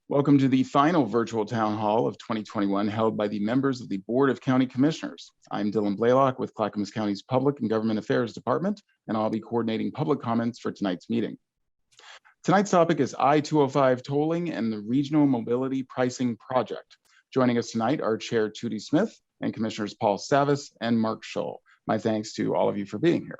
Welcome to the final virtual town hall of 2021 held by the members of the Board of County Commissioners. I'm Dylan Blaylock with Clackamas County's Public and Government Affairs Department, and I'll be coordinating public comments for tonight's meeting. Tonight's topic is I-205 tolling and the Regional Mobility Pricing Project. Joining us tonight are Chair Tootie Smith and Commissioners Paul Savas and Mark Shull. My thanks to all of you for being here.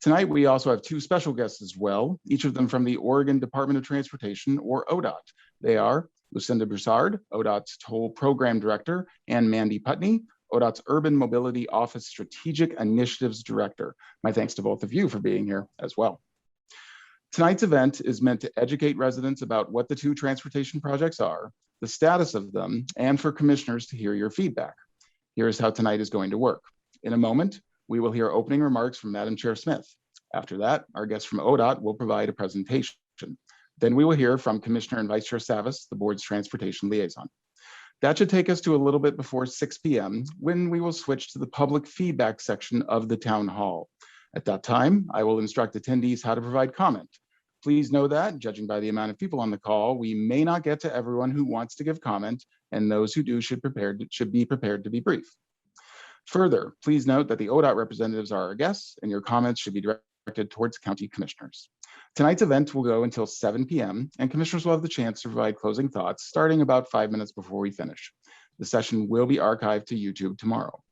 Tonight, we also have two special guests as well, each of them from the Oregon Department of Transportation, or ODOT. They are Lucinda Broussard, ODOT's Toll Program Director, and Mandy Putney, ODOT's Urban Mobility Office Strategic Initiatives Director. My thanks to both of you for being here as well. Tonight's event is meant to educate residents about what the two transportation projects are, the status of them, and for commissioners to hear your feedback. Here's how tonight is going to work. In a moment, we will hear opening remarks from Madam Chair Smith. After that, our guest from ODOT will provide a presentation. Then we will hear from Commissioner and Vice Chair Savas, the board's transportation liaison. That should take us to a little bit before 6 p.m. when we will switch to the public feedback section of the town hall. At that time, I will instruct attendees how to provide comment. Please know that, judging by the amount of people on the call, we may not get to everyone who wants to give comment, and those who do should be prepared to be brief. Further, please note that the ODOT representatives are our guests, and your comments should be directed towards county commissioners. Tonight's event will go until 7 p.m., and commissioners will have the chance to provide closing thoughts starting about 5 minutes before we finish. The session will be archived to YouTube tomorrow.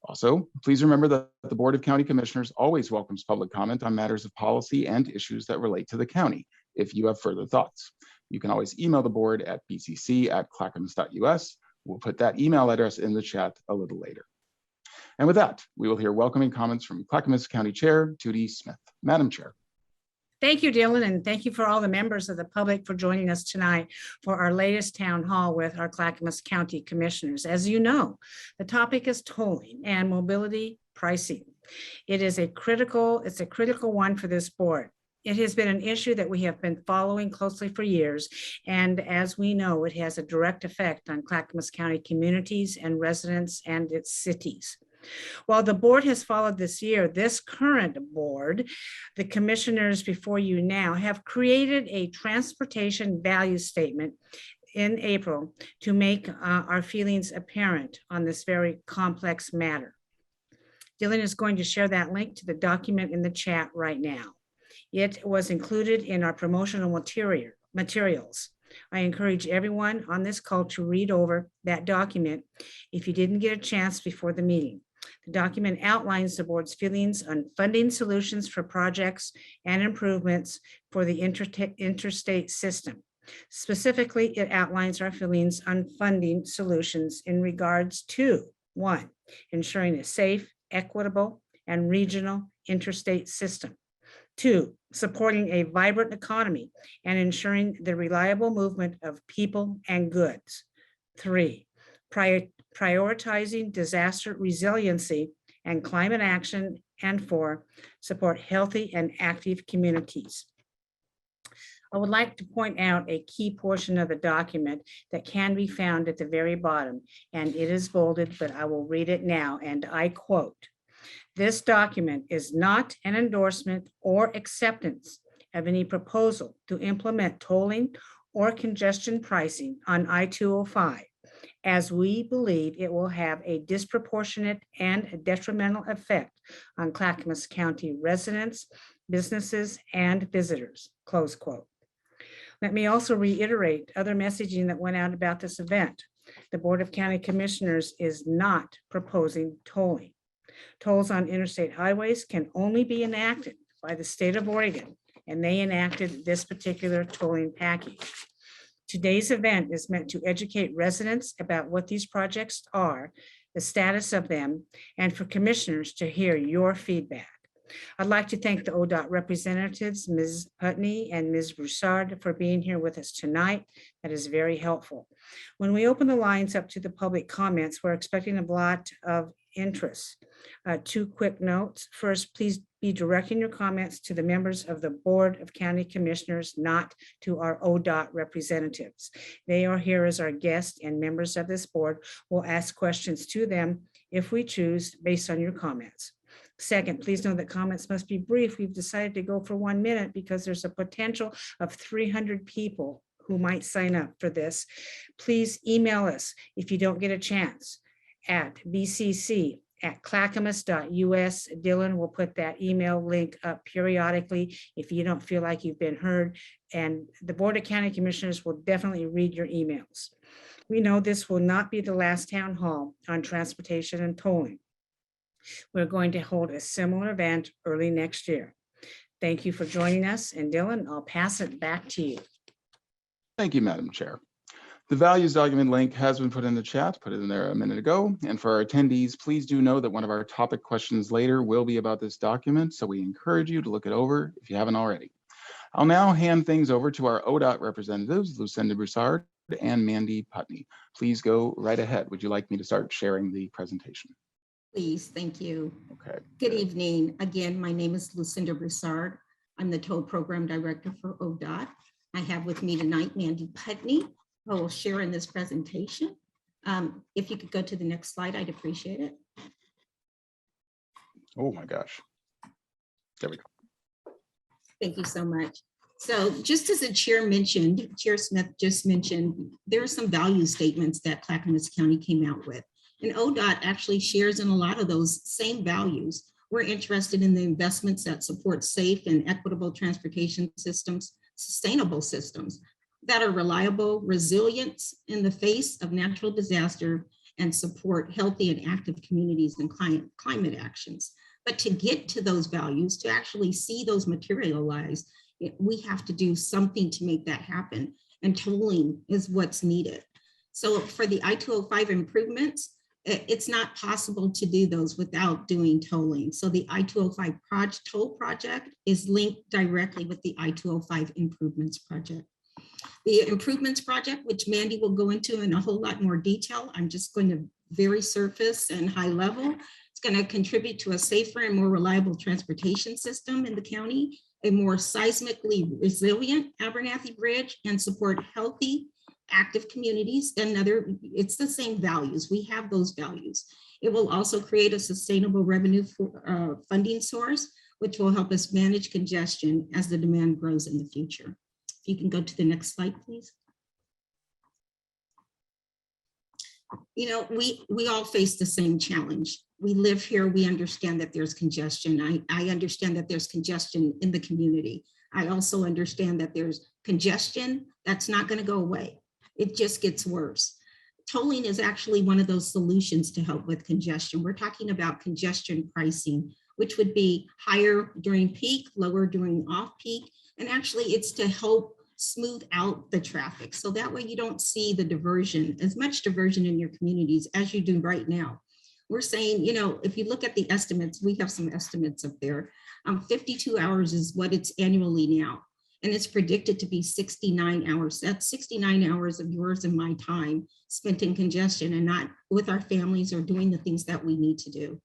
Also, please remember that the Board of County Commissioners always welcomes public comment on matters of policy and issues that relate to the county if you have further thoughts. You can always email the board at bcc@clackamas.us. We'll put that email address in the chat a little later. And with that, we will hear welcoming comments from Clackamas County Chair Tootie Smith. Madam Chair. Thank you, Dylan, and thank you for all the members of the public for joining us tonight for our latest town hall with our Clackamas County Commissioners. As you know, the topic is tolling and mobility pricing. It's a critical one for this board. It has been an issue that we have been following closely for years, and as we know, it has a direct effect on Clackamas County communities and residents and its cities. While the board has followed this year, this current board, the commissioners before you now, have created a transportation value statement in April to make our feelings apparent on this very complex matter. Dylan is going to share that link to the document in the chat right now. It was included in our promotional materials. I encourage everyone on this call to read over that document if you didn't get a chance before the meeting. The document outlines the board's feelings on funding solutions for projects and improvements for the interstate system. Specifically, it outlines our feelings on funding solutions in regards to 1, ensuring a safe, equitable, and regional interstate system. 2, supporting a vibrant economy and ensuring the reliable movement of people and goods. 3, prioritizing disaster resiliency and climate action. And 4, support healthy and active communities. I would like to point out a key portion of the document that can be found at the very bottom, and it is bolded, but I will read it now, and I quote, "This document is not an endorsement or acceptance of any proposal to implement tolling or congestion pricing on I-205, as we believe it will have a disproportionate and a detrimental effect on Clackamas County residents, businesses, and visitors," close quote. Let me also reiterate other messaging that went out about this event. The Board of County Commissioners is not proposing tolling. Tolls on interstate highways can only be enacted by the state of Oregon, and they enacted this particular tolling package. Today's event is meant to educate residents about what these projects are, the status of them, and for commissioners to hear your feedback. I'd like to thank the ODOT representatives, Ms. Putney and Ms. Broussard, for being here with us tonight. That is very helpful. When we open the lines up to the public comments, we're expecting a lot of interests. Two quick notes. First, please be directing your comments to the members of the Board of County Commissioners, not to our ODOT representatives. They are here as our guests, and members of this board will ask questions to them if we choose based on your comments. Second, please know that comments must be brief. We've decided to go for 1 minute because there's a potential of 300 people who might sign up for this. Please email us if you don't get a chance at bcc@clackamas.us. Dylan will put that email link up periodically if you don't feel like you've been heard, and the Board of County Commissioners will definitely read your emails. We know this will not be the last town hall on transportation and tolling. We're going to hold a similar event early next year. Thank you for joining us, and Dylan, I'll pass it back to you. Thank you, Madam Chair. The values document link has been put in the chat, put it in there a minute ago. And for our attendees, please do know that one of our topic questions later will be about this document, so we encourage you to look it over if you haven't already. I'll now hand things over to our ODOT representatives, Lucinda Broussard and Mandy Putney. Please go right ahead. Would you like me to start sharing the presentation? Please, thank you. Okay. Good evening. Again, my name is Lucinda Broussard. I'm the Toll Program Director for ODOT. I have with me tonight Mandy Putney, who will share in this presentation. If you could go to the next slide, I'd appreciate it. Oh my gosh. There we go. Thank you so much. So just as the chair mentioned, Chair Smith just mentioned, there are some value statements that Clackamas County came out with. And ODOT actually shares in a lot of those same values. We're interested in the investments that support safe and equitable transportation systems, sustainable systems that are reliable, resilient in the face of natural disaster, and support healthy and active communities and climate actions. But to get to those values, to actually see those materialize, we have to do something to make that happen. And tolling is what's needed. So for the I-205 improvements, it's not possible to do those without doing tolling. So the I-205 toll project is linked directly with the I-205 improvements project. The improvements project, which Mandy will go into in a whole lot more detail, I'm just going to very surface and high level. It's going to contribute to a safer and more reliable transportation system in the county, a more seismically resilient Abernathy Bridge, and support healthy, active communities. It's the same values. We have those values. It will also create a sustainable revenue funding source, which will help us manage congestion as the demand grows in the future. If you can go to the next slide, please. You know, we all face the same challenge. We live here, we understand that there's congestion. I understand that there's congestion in the community. I also understand that there's congestion that's not going to go away. It just gets worse. Tolling is actually one of those solutions to help with congestion. We're talking about congestion pricing, which would be higher during peak, lower during off-peak. And actually it's to help smooth out the traffic. So that way you don't see the diversion, as much diversion in your communities as you do right now. We're saying, you know, if you look at the estimates, we have some estimates up there. 52 hours is what it's annually now. And it's predicted to be 69 hours. That's 69 hours of yours and my time spent in congestion and not with our families or doing the things that we need to do.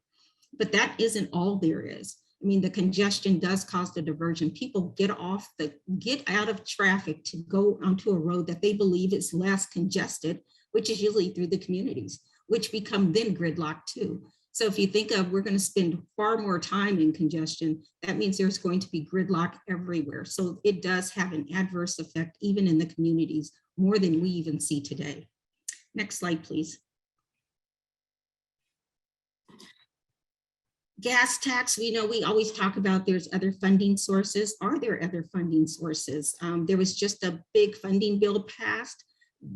But that isn't all there is. I mean, the congestion does cause the diversion. People get out of traffic to go onto a road that they believe is less congested, which is usually through the communities, which become then gridlocked too. So if you think of, we're going to spend far more time in congestion, that means there's going to be gridlock everywhere. So it does have an adverse effect, even in the communities, more than we even see today. Next slide, please. Gas tax, we know we always talk about there's other funding sources. Are there other funding sources? There was just a big funding bill passed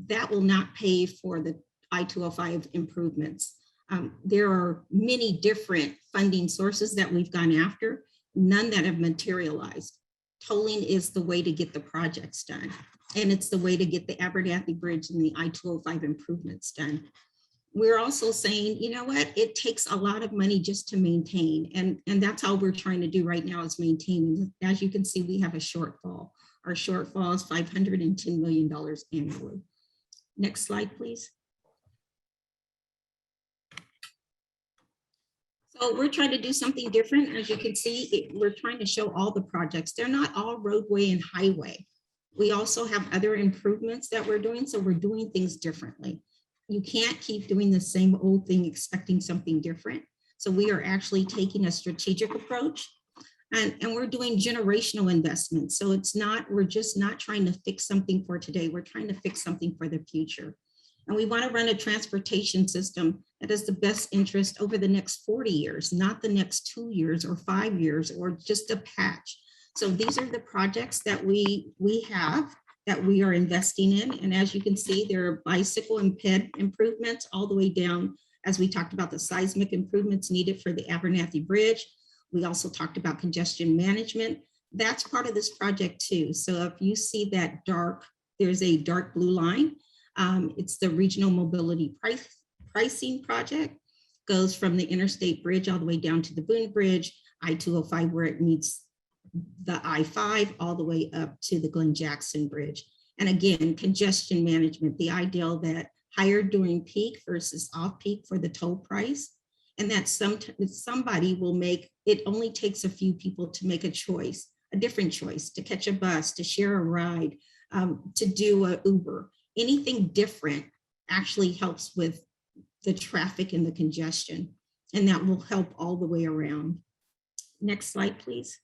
that will not pay for the I-205 improvements. There are many different funding sources that we've gone after, none that have materialized. Tolling is the way to get the projects done. And it's the way to get the Abernathy Bridge and the I-205 improvements done. We're also saying, you know what, it takes a lot of money just to maintain. And that's all we're trying to do right now is maintain. And as you can see, we have a shortfall. Our shortfall is $510 million annually. Next slide, please. Oh, we're trying to do something different. As you can see, we're trying to show all the projects. They're not all roadway and highway. We also have other improvements that we're doing, so we're doing things differently. You can't keep doing the same old thing expecting something different. So we are actually taking a strategic approach, and we're doing generational investments. So we're just not trying to fix something for today. We're trying to fix something for the future. And we want to run a transportation system that has the best interest over the next 40 years, not the next 2 years or 5 years or just a patch. So these are the projects that we have that we are investing in. And as you can see, there are bicycle and ped improvements all the way down, as we talked about the seismic improvements needed for the Abernathy Bridge. We also talked about congestion management. That's part of this project too. So if you see that there's a dark blue line. It's the regional mobility pricing project, goes from the interstate bridge all the way down to the Boone Bridge, I-205 where it meets the I-5 all the way up to the Glen Jackson Bridge. And again, congestion management, the ideal that higher during peak versus off peak for the toll price. And that somebody will make, it only takes a few people to make a choice, a different choice, to catch a bus, to share a ride, to do an Uber. Anything different actually helps with the traffic and the congestion, and that will help all the way around. Next slide, please.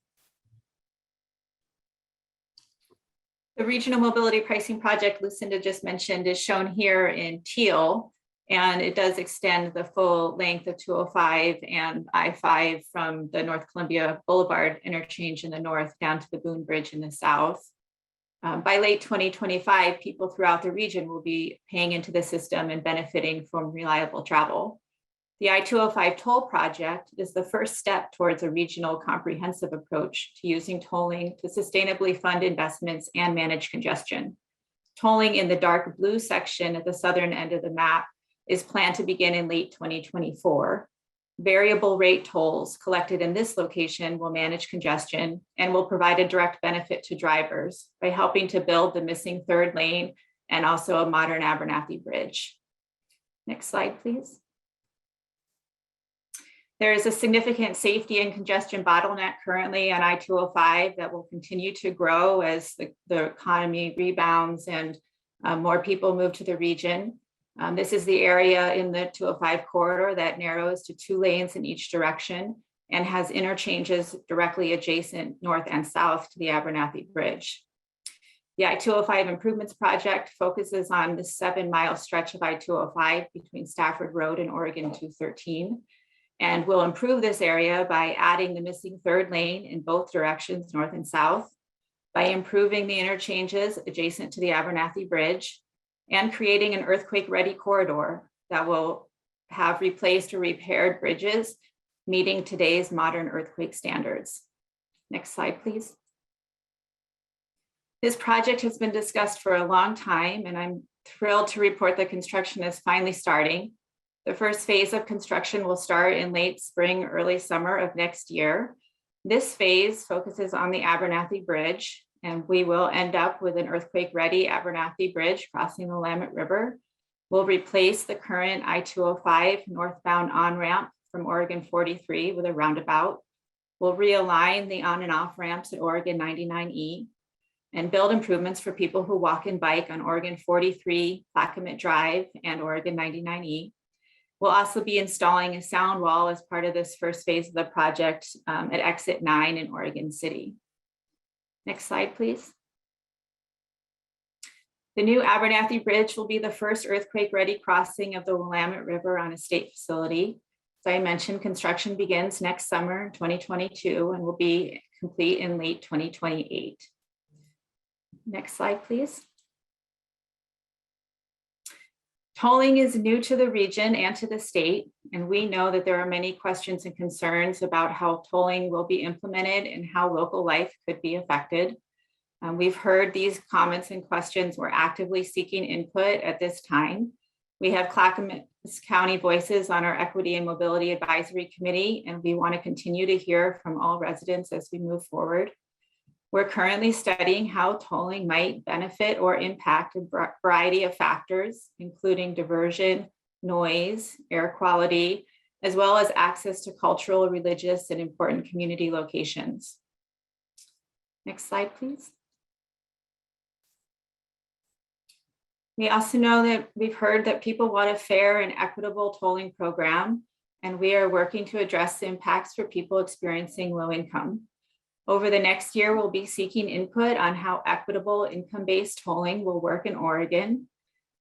The regional mobility pricing project Lucinda just mentioned is shown here in teal, and it does extend the full length of 205 and I-5 from the North Columbia Boulevard interchange in the north down to the Boone Bridge in the south. By late 2025, people throughout the region will be paying into the system and benefiting from reliable travel. The I-205 toll project is the first step towards a regional comprehensive approach to using tolling to sustainably fund investments and manage congestion. Tolling in the dark blue section at the southern end of the map is planned to begin in late 2024. Variable rate tolls collected in this location will manage congestion and will provide a direct benefit to drivers by helping to build the missing third lane and also a modern Abernathy Bridge. Next slide, please. There is a significant safety and congestion bottleneck currently on I-205 that will continue to grow as the economy rebounds and more people move to the region. This is the area in the 205 corridor that narrows to 2 lanes in each direction and has interchanges directly adjacent north and south to the Abernathy Bridge. The I-205 improvements project focuses on the 7-mile stretch of I-205 between Stafford Road and Oregon 213, and will improve this area by adding the missing third lane in both directions, north and south, by improving the interchanges adjacent to the Abernathy Bridge, and creating an earthquake-ready corridor that will have replaced or repaired bridges meeting today's modern earthquake standards. Next slide, please. This project has been discussed for a long time, and I'm thrilled to report that construction is finally starting. The first phase of construction will start in late spring, early summer of next year. This phase focuses on the Abernathy Bridge, and we will end up with an earthquake-ready Abernathy Bridge crossing the Willamette River. We'll replace the current I-205 northbound on-ramp from Oregon 43 with a roundabout. We'll realign the on and off ramps at Oregon 99E and build improvements for people who walk and bike on Oregon 43, Clackamas Drive, and Oregon 99E. We'll also be installing a sound wall as part of this first phase of the project at exit 9 in Oregon City. Next slide, please. The new Abernathy Bridge will be the first earthquake-ready crossing of the Willamette River on a state facility. As I mentioned, construction begins next summer in 2022 and will be complete in late 2028. Next slide, please. Tolling is new to the region and to the state, and we know that there are many questions and concerns about how tolling will be implemented and how local life could be affected. We've heard these comments and questions. We're actively seeking input at this time. We have Clackamas County voices on our Equity and Mobility Advisory Committee, and we want to continue to hear from all residents as we move forward. We're currently studying how tolling might benefit or impact a variety of factors, including diversion, noise, air quality, as well as access to cultural, religious, and important community locations. Next slide, please. We also know that we've heard that people want a fair and equitable tolling program, and we are working to address the impacts for people experiencing low income. Over the next year, we'll be seeking input on how equitable income-based tolling will work in Oregon,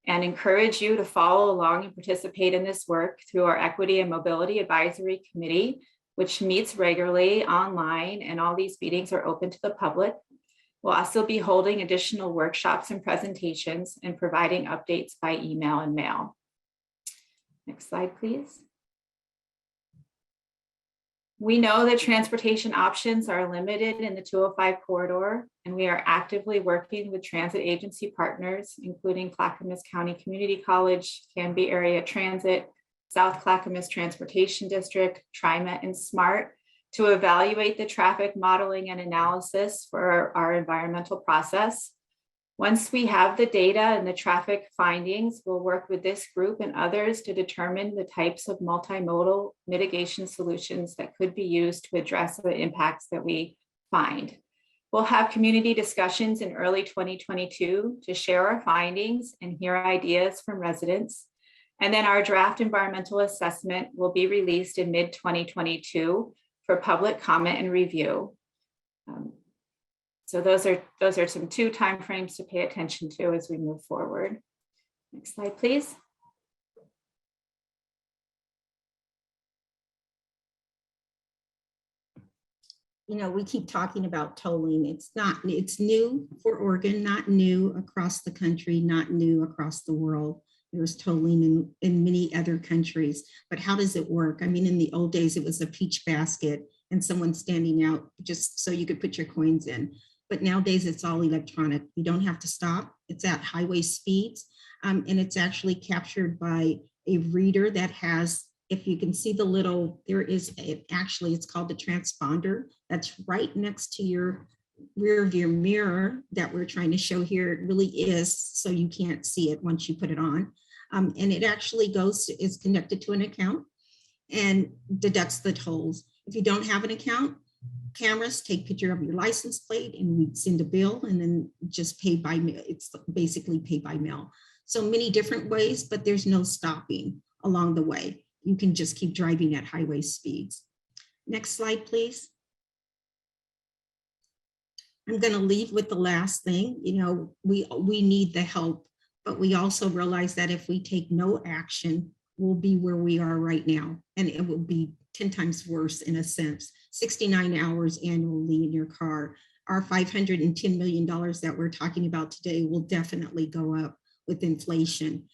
and encourage you to follow along and participate in this work through our Equity and Mobility Advisory Committee, which meets regularly online, and all these meetings are open to the public. We'll also be holding additional workshops and presentations and providing updates by email and mail. Next slide, please. We know that transportation options are limited in the 205 corridor, and we are actively working with transit agency partners, including Clackamas County Community College, Canby Area Transit, South Clackamas Transportation District, TriMet, and SMART, to evaluate the traffic modeling and analysis for our environmental process. Once we have the data and the traffic findings, we'll work with this group and others to determine the types of multimodal mitigation solutions that could be used to address the impacts that we find. We'll have community discussions in early 2022 to share our findings and hear ideas from residents. And then our draft environmental assessment will be released in mid-2022 for public comment and review. So those are some two timeframes to pay attention to as we move forward. Next slide, please. You know, we keep talking about tolling. It's new for Oregon, not new across the country, not new across the world. There's tolling in many other countries, but how does it work? I mean, in the old days, it was a peach basket and someone standing out just so you could put your coins in. But nowadays it's all electronic. You don't have to stop. It's at highway speeds. And it's actually captured by a reader that has, if you can see the little, it's called the transponder. That's right next to your rear view mirror that we're trying to show here. It really is, so you can't see it once you put it on. And it actually is connected to an account and deducts the tolls. If you don't have an account, cameras take picture of your license plate and we send a bill and then just pay by mail. It's basically pay by mail. So many different ways, but there's no stopping along the way. You can just keep driving at highway speeds. Next slide, please. I'm going to leave with the last thing. You know, we need the help, but we also realize that if we take no action, we'll be where we are right now. And it will be 10 times worse in a sense. 69 hours annually in your car. Our $510 million that we're talking about today will definitely go up with inflation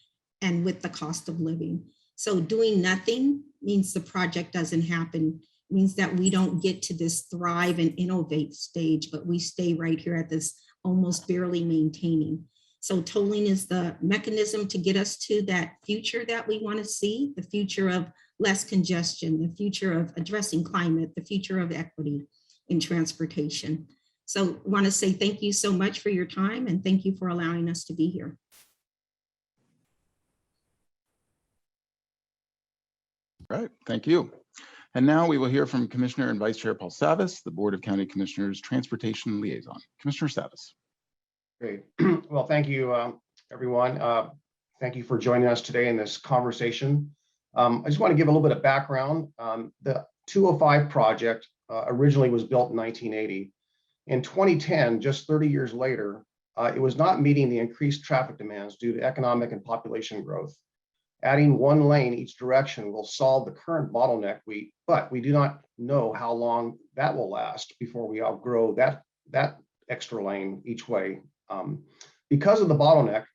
and with the cost of living. So doing nothing means the project doesn't happen. It means that we don't get to this thrive and innovate stage, but we stay right here at this almost barely maintaining. So tolling is the mechanism to get us to that future that we want to see, the future of less congestion, the future of addressing climate, the future of equity in transportation. So I want to say thank you so much for your time and thank you for allowing us to be here. All right, thank you. And now we will hear from Commissioner and Vice Chair Paul Savas, the Board of County Commissioners Transportation Liaison. Commissioner Savas. Great. Well, thank you, everyone. Thank you for joining us today in this conversation. I just want to give a little bit of background. The 205 project originally was built in 1980. In 2010, just 30 years later, it was not meeting the increased traffic demands due to economic and population growth. Adding one lane each direction will solve the current bottleneck, but we do not know how long that will last before we outgrow that extra lane each way. Because of the bottleneck,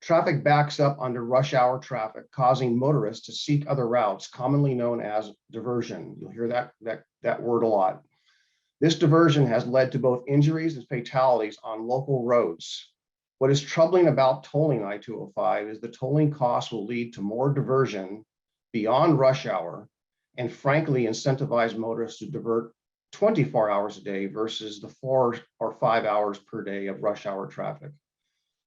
traffic backs up under rush hour traffic, causing motorists to seek other routes, commonly known as diversion. You'll hear that word a lot. This diversion has led to both injuries and fatalities on local roads. What is troubling about tolling I-205 is the tolling costs will lead to more diversion beyond rush hour and frankly incentivize motorists to divert 24 hours a day versus the 4 or 5 hours per day of rush hour traffic.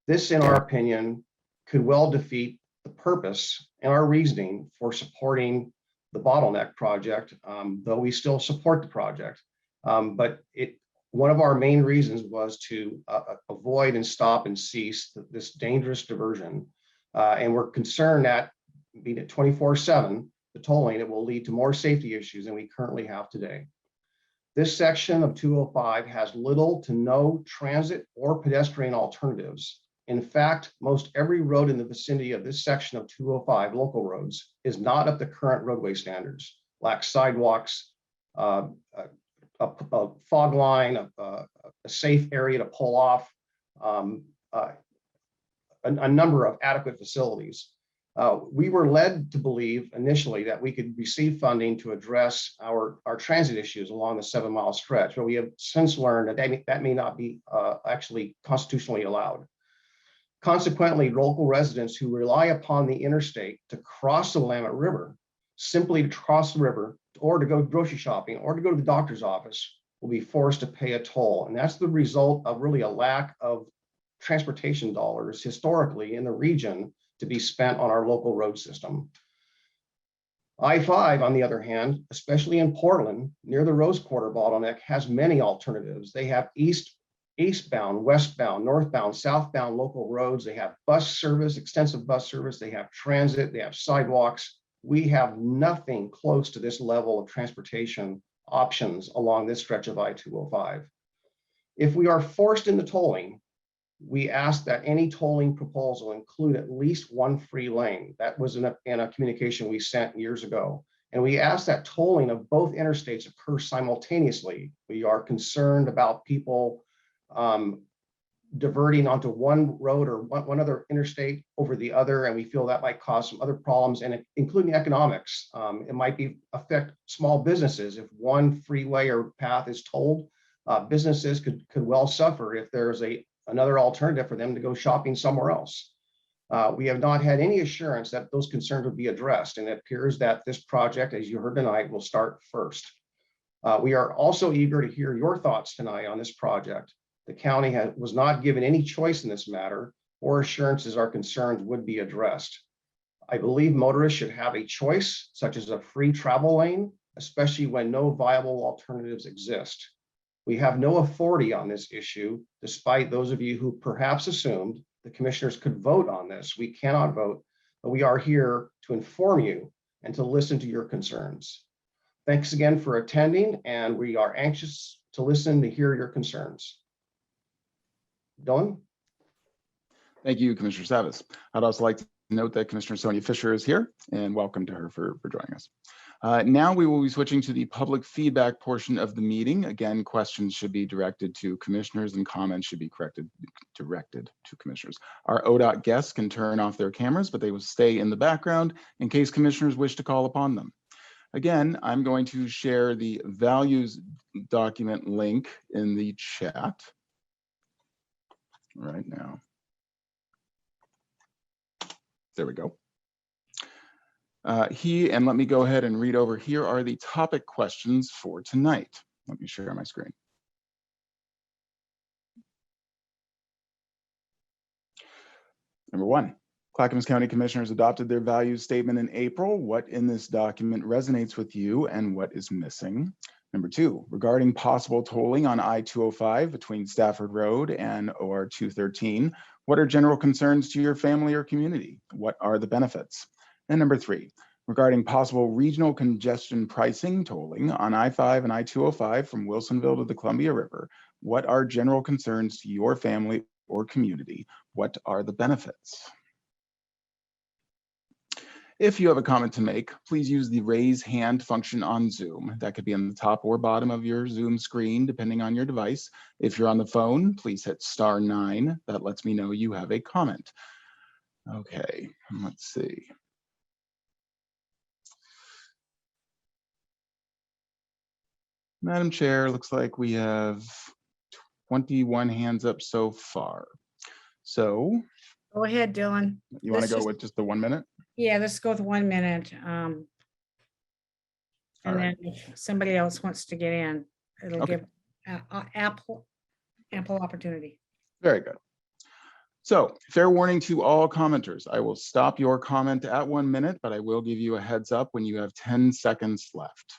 This, in our opinion, could well defeat the purpose and our reasoning for supporting the bottleneck project, though we still support the project. But one of our main reasons was to avoid and stop and cease this dangerous diversion. And we're concerned that being at 24/7, the tolling, it will lead to more safety issues than we currently have today. This section of 205 has little to no transit or pedestrian alternatives. In fact, most every road in the vicinity of this section of 205 local roads is not up to current roadway standards, lacks sidewalks, a fog line, a safe area to pull off, a number of adequate facilities. We were led to believe initially that we could receive funding to address our transit issues along the 7-mile stretch, but we have since learned that that may not be actually constitutionally allowed. Consequently, local residents who rely upon the interstate to cross the Willamette River, simply to cross the river or to go grocery shopping or to go to the doctor's office, will be forced to pay a toll. And that's the result of really a lack of transportation dollars historically in the region to be spent on our local road system. I-5, on the other hand, especially in Portland, near the Rose Quarter bottleneck, has many alternatives. They have eastbound, westbound, northbound, southbound local roads. They have bus service, extensive bus service. They have transit, they have sidewalks. We have nothing close to this level of transportation options along this stretch of I-205. If we are forced into tolling, we ask that any tolling proposal include at least one free lane. That was in a communication we sent years ago. And we ask that tolling of both interstates occur simultaneously. We are concerned about people diverting onto one road or one other interstate over the other, and we feel that might cause some other problems, and including economics. It might affect small businesses. If one freeway or path is tolled, businesses could well suffer if there's another alternative for them to go shopping somewhere else. We have not had any assurance that those concerns would be addressed, and it appears that this project, as you heard tonight, will start first. We are also eager to hear your thoughts tonight on this project. The county was not given any choice in this matter or assurances our concerns would be addressed. I believe motorists should have a choice, such as a free travel lane, especially when no viable alternatives exist. We have no authority on this issue, despite those of you who perhaps assumed the commissioners could vote on this. We cannot vote, but we are here to inform you and to listen to your concerns. Thanks again for attending, and we are anxious to listen to hear your concerns. Dylan? Thank you, Commissioner Savas. I'd also like to note that Commissioner Sonia Fisher is here, and welcome to her for joining us. Now we will be switching to the public feedback portion of the meeting. Again, questions should be directed to commissioners and comments should be directed to commissioners. Our ODOT guests can turn off their cameras, but they will stay in the background in case commissioners wish to call upon them. Again, I'm going to share the values document link in the chat right now. There we go. And let me go ahead and read over. Here are the topic questions for tonight. Let me share my screen. Number 1, Clackamas County Commissioners adopted their values statement in April. What in this document resonates with you and what is missing? Number 2, regarding possible tolling on I-205 between Stafford Road and OR 213, what are general concerns to your family or community? What are the benefits? And number 3, regarding possible regional congestion pricing tolling on I-5 and I-205 from Wilsonville to the Columbia River, what are general concerns to your family or community? What are the benefits? If you have a comment to make, please use the raise hand function on Zoom. That could be on the top or bottom of your Zoom screen, depending on your device. If you're on the phone, please hit *9. That lets me know you have a comment. Okay, let's see. Madam Chair, looks like we have 21 hands up so far. So Go ahead, Dylan. you want to Let's go just- with just the 1 minute? Yeah, let's go with 1 minute. And All right. then if somebody else wants to get in, it'll Okay. give ample opportunity. Very good. So fair warning to all commenters. I will stop your comment at 1 minute, but I will give you a heads up when you have 10 seconds left.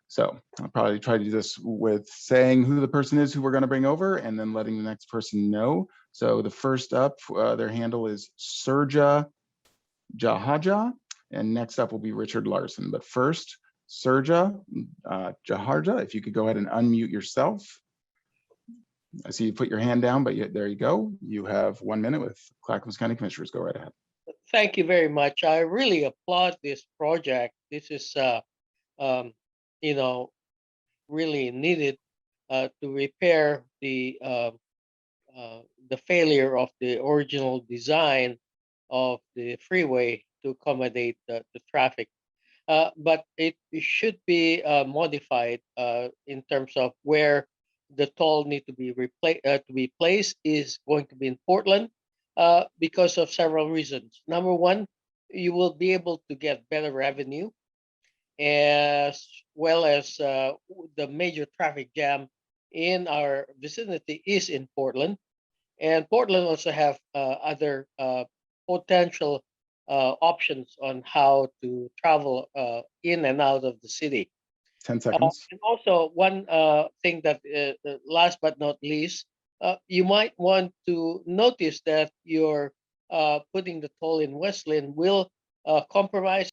So I'll probably try to do this with saying who the person is who we're going to bring over and then letting the next person know. So the first up, their handle is Surja Jahaja, and next up will be Richard Larson. But first, Surja Jaharja, if you could go ahead and unmute yourself. I see you put your hand down, but there you go. You have 1 minute with Clackamas County Commissioners. Go right ahead. Thank you very much. I really applaud this project. This is, you know, really needed to repair the failure of the original design of the freeway to accommodate the traffic. But it should be modified in terms of where the toll need to be placed is going to be in Portland because of several reasons. Number one, you will be able to get better revenue, as well as the major traffic jam in our vicinity is in Portland. And Portland also have other potential options on how to travel in and out of the city. 10 seconds. And also one thing that last but not least, you might want to notice that you're putting the toll in Westland will compromise.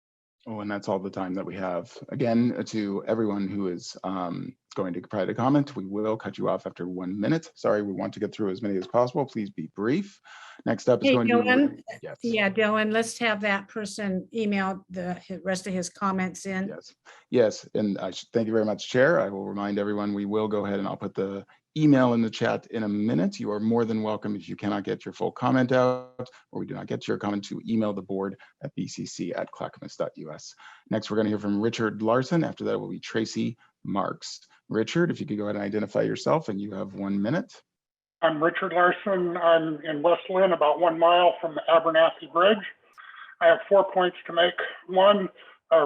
Oh, and that's all the time that we have. Again, to everyone who is going to provide a comment, we will cut you off after 1 minute. Sorry, we want to get through as many as possible. Please be brief. Next up is going Dylan. to be, yes. Yeah, Dylan, let's have that person email the rest of his comments in. Yes, and thank you very much, Chair. I will remind everyone, we will go ahead and I'll put the email in the chat in a minute. You are more than welcome, if you cannot get your full comment out or we do not get to your comment, to email the board at bcc@clackamas.us. Next, we're going to hear from Richard Larson. After that will be Tracy Marks. Richard, if you could go ahead and identify yourself, and you have 1 minute. I'm Richard Larson. I'm in West Lynn, about 1 mile from the Abernathy Bridge. I have 4 points to make. One,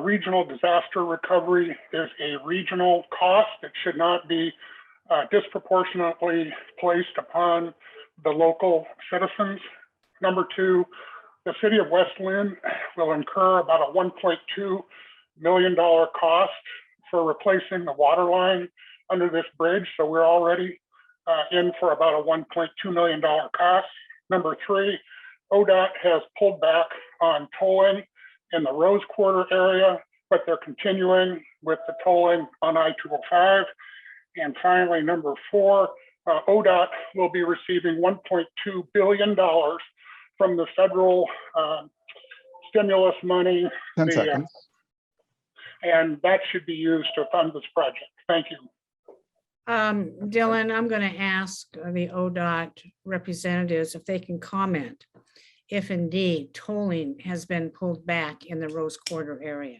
regional disaster recovery is a regional cost. It should not be disproportionately placed upon the local citizens. Number two, the city of West Lynn will incur about a $1.2 million cost for replacing the water line under this bridge. So we're already in for about a $1.2 million cost. Number three, ODOT has pulled back on tolling in the Rose Quarter area, but they're continuing with the tolling on I-205. And finally, number four, ODOT will be receiving $1.2 billion from the federal stimulus money. 10 seconds. And that should be used to fund this project. Thank you. Dylan, I'm going to ask the ODOT representatives if they can comment if indeed tolling has been pulled back in the Rose Quarter area.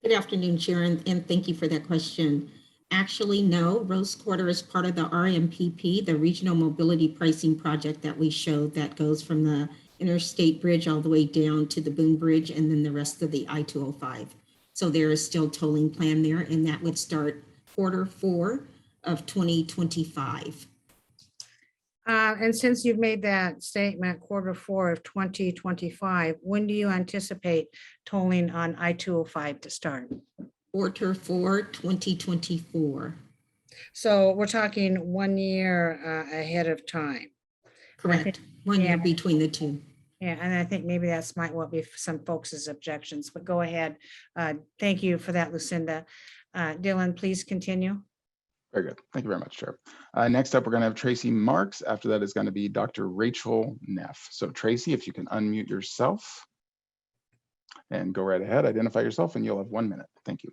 Good afternoon, Sharon, and thank you for that question. Actually, no, Rose Quarter is part of the RMPP, the Regional Mobility Pricing Project that we showed that goes from the Interstate Bridge all the way down to the Boone Bridge and then the rest of the I-205. So there is still tolling plan there, and that would start Q4 of 2025. And since you've made that statement, Q4 of 2025, when do you anticipate tolling on I-205 to start? Q4 2024. So we're talking 1 year ahead of time. Correct. 1 year between the two. Yeah, and I think maybe that's might well be some folks' objections, but go ahead. Thank you for that, Lucinda. Dylan, please continue. Very good. Thank you very much, Chair. Next up, we're going to have Tracy Marks. After that is going to be Dr. Rachel Neff. So Tracy, if you can unmute yourself and go right ahead, identify yourself, and you'll have 1 minute. Thank you.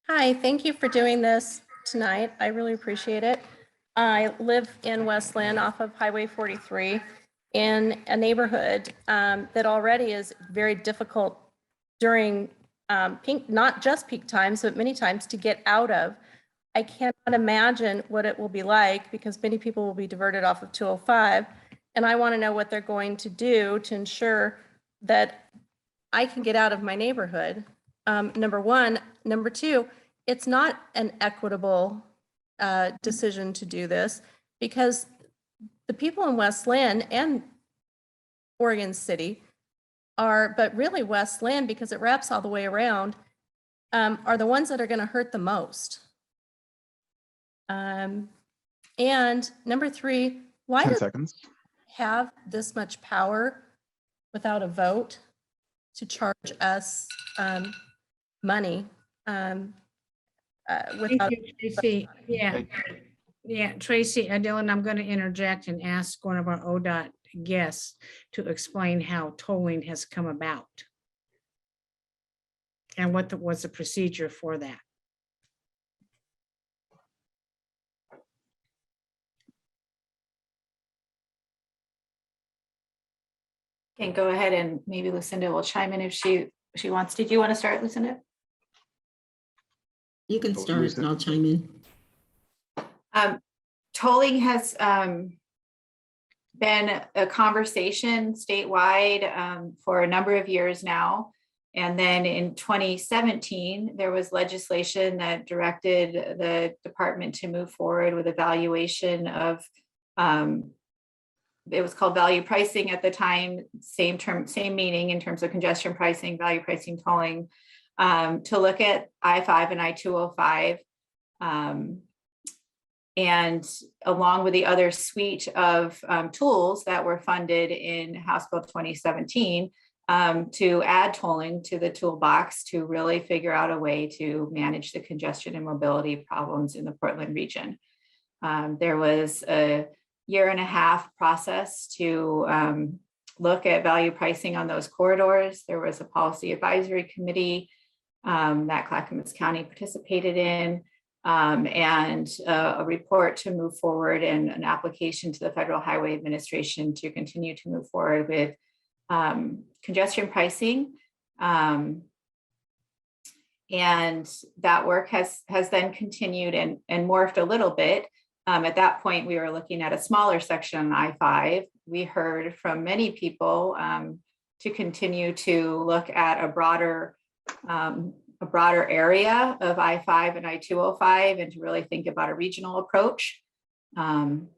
Hi, thank you for doing this tonight. I really appreciate it. I live in West Lynn off of Highway 43 in a neighborhood that already is very difficult during not just peak times, but many times to get out of. I cannot imagine what it will be like because many people will be diverted off of 205. And I want to know what they're going to do to ensure that I can get out of my neighborhood. Number one. Number two, it's not an equitable decision to do this because the people in Westland and Oregon City but really Westland, because it wraps all the way around, are the ones that are going to hurt the most. And number 3, why 10 does seconds. it have this much power without a vote to charge us money? Thank Without you, Tracy. Yeah, Tracy, Dylan, I'm going to interject and ask one of our ODOT guests to explain how tolling has come about and what was the procedure for that. Can go ahead and maybe Lucinda will chime in if she wants to. Do you want to start, Lucinda? You can start and I'll chime in. Tolling has been a conversation statewide for a number of years now. And then in 2017, there was legislation that directed the department to move forward with evaluation of, it was called value pricing at the time, same term, same meaning in terms of congestion pricing, value pricing, tolling, to look at I-5 and I-205. And along with the other suite of tools that were funded in House Bill 2017, to add tolling to the toolbox to really figure out a way to manage the congestion and mobility problems in the Portland region. There was a 1.5 year process to look at value pricing on those corridors. There was a policy advisory committee that Clackamas County participated in. And a report to move forward and an application to the Federal Highway Administration to continue to move forward with congestion pricing. And that work has then continued and morphed a little bit. At that point, we were looking at a smaller section on I-5. We heard from many people to continue to look at a broader area of I-5 and I-205 and to really think about a regional approach. And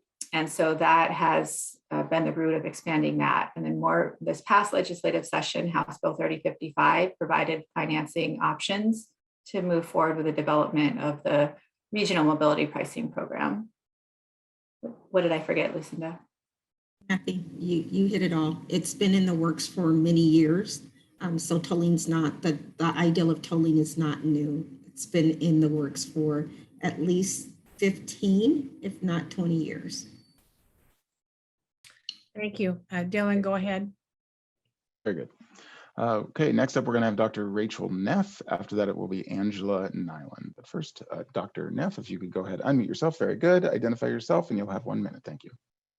so that has been the root of expanding that. And then more this past legislative session, House Bill 3055 provided financing options to move forward with the development of the regional mobility pricing program. What did I forget, Lucinda? Kathy, you hit it all. It's been in the works for many years. So tolling's not, the ideal of tolling is not new. It's been in the works for at least 15, if not 20 years. Thank you. Dylan, go ahead. Very good. Okay, next up, we're going to have Dr. Rachel Neff. After that, it will be Angela Nyland. But first, Dr. Neff, if you could go ahead, unmute yourself. Very good. Identify yourself, and you'll have 1 minute. Thank you.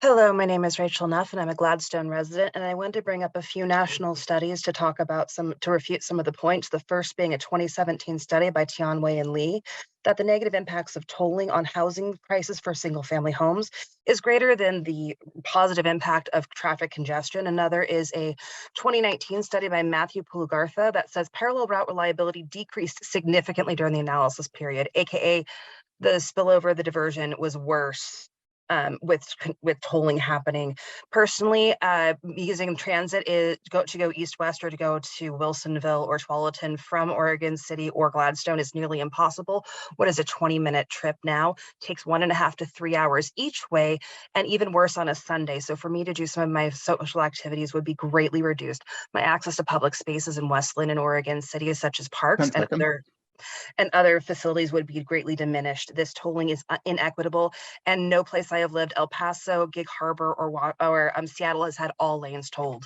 Hello, my name is Rachel Neff, and I'm a Gladstone resident, and I wanted to bring up a few national studies to talk about to refute some of the points. The first being a 2017 study by Tianwei and Lee, that the negative impacts of tolling on housing prices for single-family homes is greater than the positive impact of traffic congestion. Another is a 2019 study by Matthew Pulugartha that says parallel route reliability decreased significantly during the analysis period, aka the spillover, the diversion was worse with tolling happening. Personally, using transit is to go east-west or to go to Wilsonville or Tualatin from Oregon City or Gladstone is nearly impossible. What is a 20-minute trip now? Takes 1.5 to 3 hours each way, and even worse on a Sunday. So for me to do some of my social activities would be greatly reduced. My access to public spaces in Westland and Oregon City, such as parks and other facilities, would be greatly diminished. This tolling is inequitable, and no place I have lived, El Paso, Gig Harbor, or Seattle, has had all lanes tolled.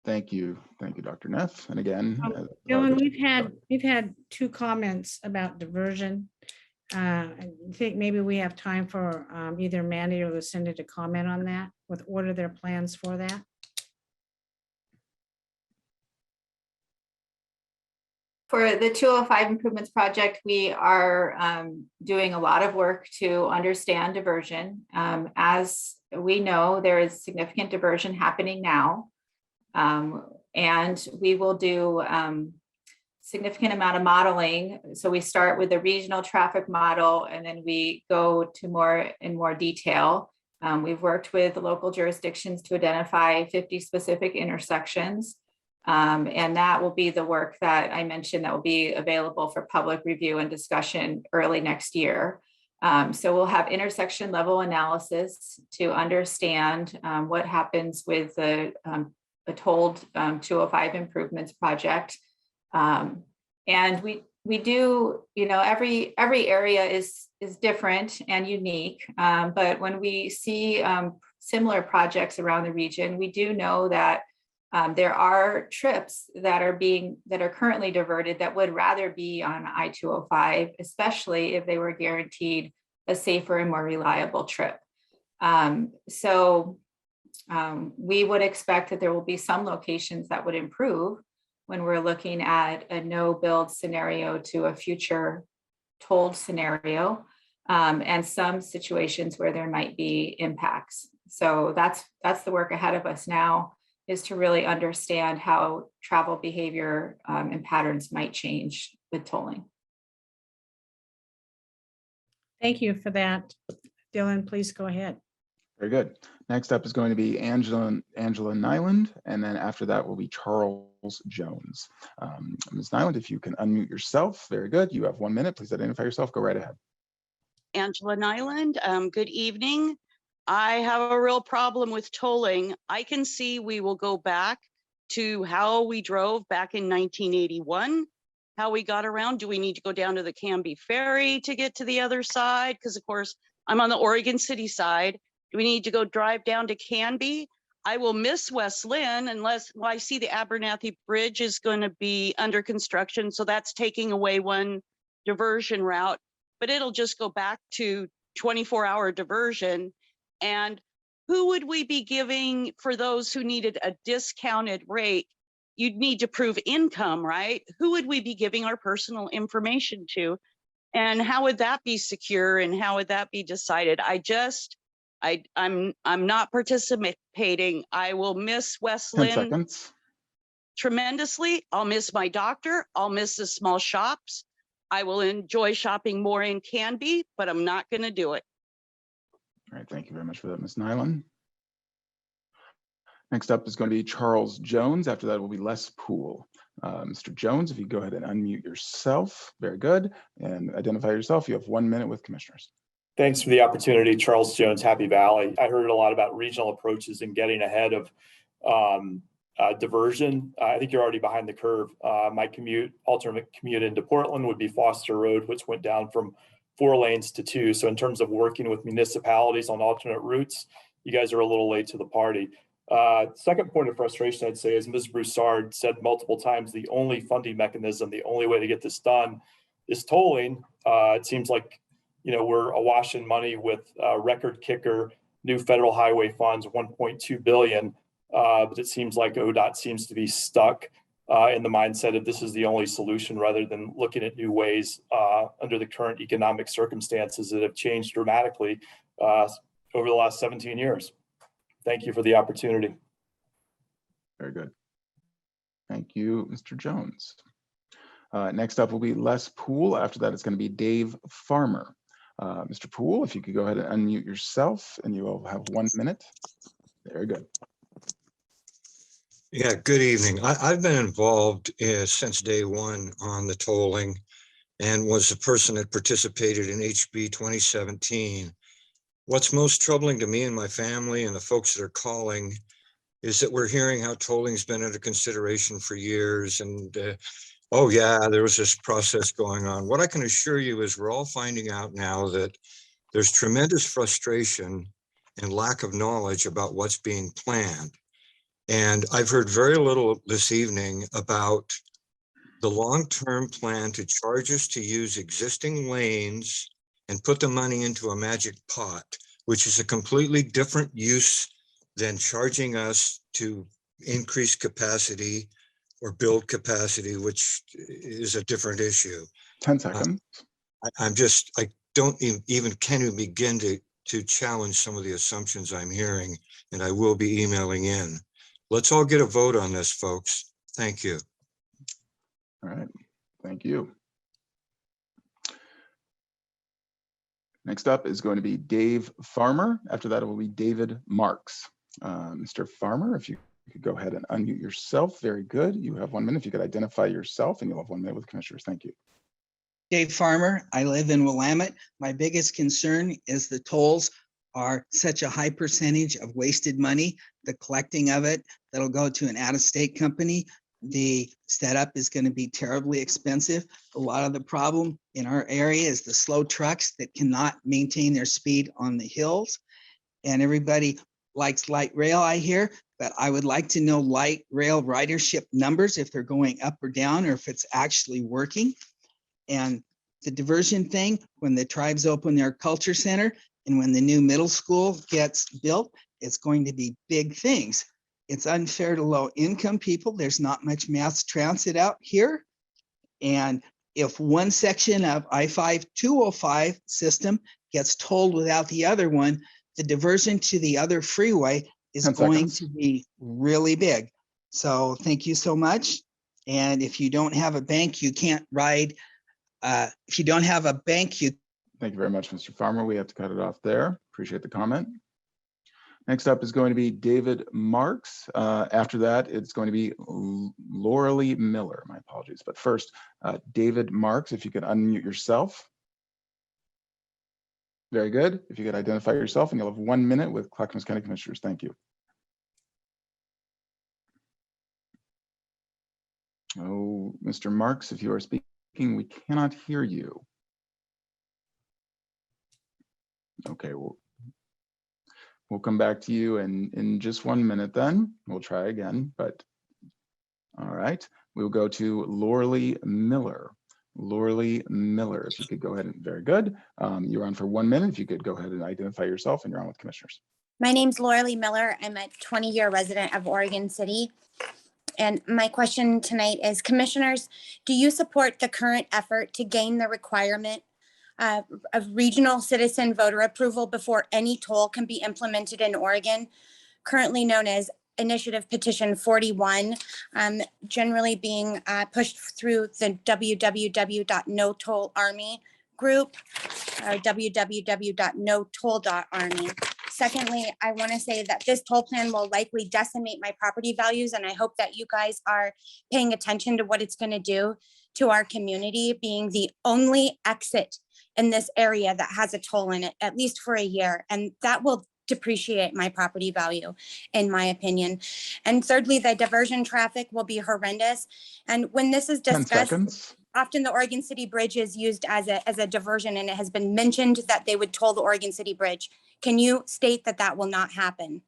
Thank you, Dr. Neff. And again, Dylan, we've had 2 comments about diversion. I think maybe we have time for either Mandy or Lucinda to comment on that. What are their plans for that? For the 205 improvements project, we are doing a lot of work to understand diversion. As we know, there is significant diversion happening now. And we will do significant amount of modeling. So we start with the regional traffic model, and then we go to more detail. We've worked with local jurisdictions to identify 50 specific intersections. And that will be the work that I mentioned that will be available for public review and discussion early next year. So we'll have intersection level analysis to understand what happens with the tolled 205 improvements project. And we do, every area is different and unique. But when we see similar projects around the region, we do know that there are trips that are currently diverted that would rather be on I-205, especially if they were guaranteed a safer and more reliable trip. We would expect that there will be some locations that would improve when we're looking at a no build scenario to a future tolled scenario, and some situations where there might be impacts. So that's the work ahead of us now, is to really understand how travel behavior and patterns might change with tolling. Thank you for that. Dylan, please go ahead. Very good. Next up is going to be Angela Nyland, and then after that will be Charles Jones. Ms. Nyland, if you can unmute yourself. Very good. You have 1 minute. Please identify yourself. Go right ahead. Angela Nyland. Good evening. I have a real problem with tolling. I can see we will go back to how we drove back in 1981, how we got around. Do we need to go down to the Canby Ferry to get to the other side? Because of course, I'm on the Oregon City side. Do we need to go drive down to Canby? I will miss West Lynn unless, well, I see the Abernathy Bridge is going to be under construction. So that's taking away one diversion route, but it'll just go back to 24-hour diversion. And who would we be giving for those who needed a discounted rate? You'd need to prove income, right? Who would we be giving our personal information to? And how would that be secure and how would that be decided? I'm not participating. I will miss West 10 Lynn seconds. tremendously. I'll miss my doctor. I'll miss the small shops. I will enjoy shopping more in Canby, but I'm not going to do it. All right, thank you very much for that, Ms. Nyland. Next up is going to be Charles Jones. After that will be Les Poole. Mr. Jones, if you go ahead and unmute yourself. Very good. And identify yourself. You have 1 minute with commissioners. Thanks for the opportunity. Charles Jones, Happy Valley. I heard a lot about regional approaches and getting ahead of diversion. I think you're already behind the curve. My alternate commute into Portland would be Foster Road, which went down from 4 lanes to 2. So in terms of working with municipalities on alternate routes, you guys are a little late to the party. Second point of frustration, I'd say, is Ms. Broussard said multiple times, the only funding mechanism, the only way to get this done is tolling. It seems like, we're awash in money with record kicker, new federal highway funds, $1.2 billion. But it seems like ODOT seems to be stuck in the mindset of this is the only solution rather than looking at new ways under the current economic circumstances that have changed dramatically over the last 17 years. Thank you for the opportunity. Very good. Thank you, Mr. Jones. Next up will be Les Poole. After that, it's going to be Dave Farmer. Mr. Poole, if you could go ahead and unmute yourself, and you will have 1 minute. Very good. Yeah, good evening. I've been involved since day one on the tolling and was the person that participated in HB 2017. What's most troubling to me and my family and the folks that are calling is that we're hearing how tolling's been under consideration for years and oh yeah, there was this process going on. What I can assure you is we're all finding out now that there's tremendous frustration and lack of knowledge about what's being planned. And I've heard very little this evening about the long-term plan to charge us to use existing lanes and put the money into a magic pot, which is a completely different use than charging us to increase capacity or build capacity, which is a different issue. 10 seconds. I don't even can you begin to challenge some of the assumptions I'm hearing, and I will be emailing in. Let's all get a vote on this, folks. Thank you. All right. Thank you. Next up is going to be Dave Farmer. After that, it will be David Marks. Mr. Farmer, if you could go ahead and unmute yourself. Very good. You have 1 minute. If you could identify yourself, and you'll have 1 minute with commissioners. Thank you. Dave Farmer, I live in Willamette. My biggest concern is the tolls are such a high percentage of wasted money. The collecting of it, that'll go to an out-of-state company. The setup is going to be terribly expensive. A lot of the problem in our area is the slow trucks that cannot maintain their speed on the hills. And everybody likes light rail, I hear, but I would like to know light rail ridership numbers, if they're going up or down, or if it's actually working. And the diversion thing, when the tribes open their culture center and when the new middle school gets built, it's going to be big things. It's unfair to low income people. There's not much mass transit out here. And if one section of I-205 system gets tolled without the other one, the diversion to the other freeway is 10 going seconds. to be really big. So thank you so much. And if you don't have a bank, you can't ride. If you don't have a bank, you. Thank you very much, Mr. Farmer. We have to cut it off there. Appreciate the comment. Next up is going to be David Marks. After that, it's going to be Lauralee Miller. My apologies. But first, David Marks, if you could unmute yourself. Very good. If you could identify yourself, and you'll have 1 minute with Clackamas County Commissioners. Thank you. Oh, Mr. Marks, if you are speaking, we cannot hear you. Okay, we'll come back to you in just 1 minute then. We'll try again, but all right. We'll go to Lauralee Miller. Lauralee Miller, if you could go ahead and, very good. You're on for 1 minute. If you could go ahead and identify yourself, and you're on with commissioners. My name's Lauralee Miller. I'm a 20-year resident of Oregon City. And my question tonight is, commissioners, do you support the current effort to gain the requirement of regional citizen voter approval before any toll can be implemented in Oregon, currently known as Initiative Petition 41, generally being pushed through the www.notollarmy group or www.notoll.army. Secondly, I want to say that this toll plan will likely decimate my property values, and I hope that you guys are paying attention to what it's going to do to our community, being the only exit in this area that has a toll in it, at least for a year, and that will depreciate my property value, in my opinion. And thirdly, the diversion traffic will be horrendous. And when this is 10 discussed, seconds. often the Oregon City Bridge is used as a diversion, and it has been mentioned that they would toll the Oregon City Bridge. Can you state that that will not happen?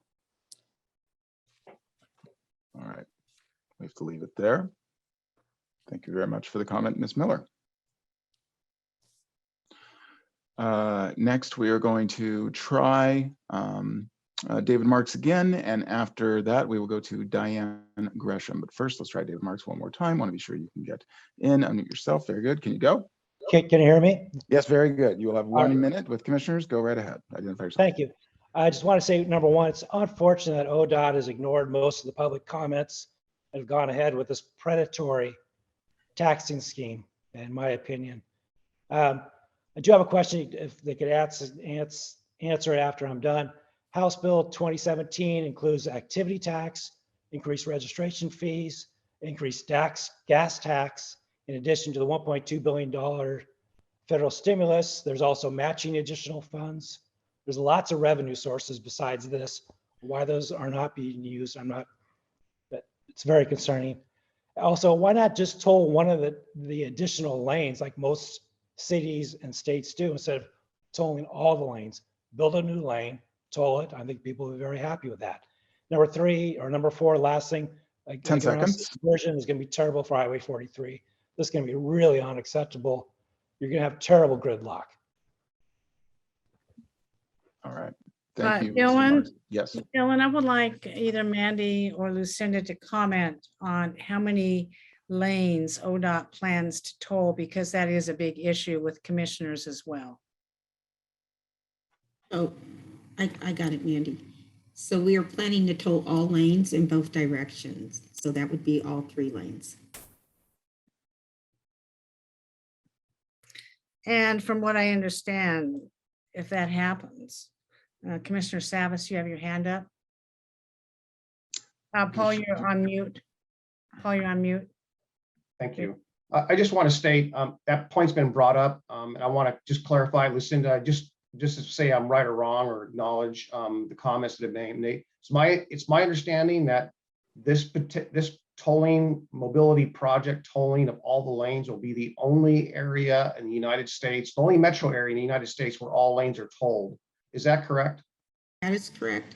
All right, we have to leave it there. Thank you very much for the comment, Ms. Miller. Next, we are going to try David Marks again, and after that, we will go to Dane Gresham. But first, let's try David Marks one more time. Want to be sure you can get in, unmute yourself. Very good. Can you go? Can you hear me? Yes, very good. You will have 1 minute with commissioners. Go right ahead. Identify yourself. Thank you. I just want to say, number one, it's unfortunate that ODOT has ignored most of the public comments and have gone ahead with this predatory taxing scheme, in my opinion. I do have a question, if they could answer it after I'm done. House Bill 2017 includes activity tax, increased registration fees, increased gas tax, in addition to the $1.2 billion federal stimulus. There's also matching additional funds. There's lots of revenue sources besides this. Why those are not being used, but it's very concerning. Also, why not just toll one of the additional lanes like most cities and states do, instead of tolling all the lanes? Build a new lane, toll it. I think people will be very happy with that. Number four, last thing. 10 seconds. Version is going to be terrible for Highway 43. This is going to be really unacceptable. You're going to have terrible gridlock. All right. Thank you, Mr. Dylan, Marks. Yes. Dylan, I would like either Mandy or Lucinda to comment on how many lanes ODOT plans to toll, because that is a big issue with commissioners as well. Oh, I got it, Mandy. So we are planning to toll all lanes in both directions. So that would be all 3 lanes. And from what I understand, if that happens, Commissioner Savas, you have your hand up. Paul, you're on mute. Paul, you're on mute. Thank you. I just want to state that point's been brought up, and I want to just clarify, Lucinda, just to say I'm right or wrong, or acknowledge the comments that have been made. It's my understanding that this tolling mobility project tolling of all the lanes will be the only area in the United States, the only metro area in the United States where all lanes are tolled. Is that correct? That is correct.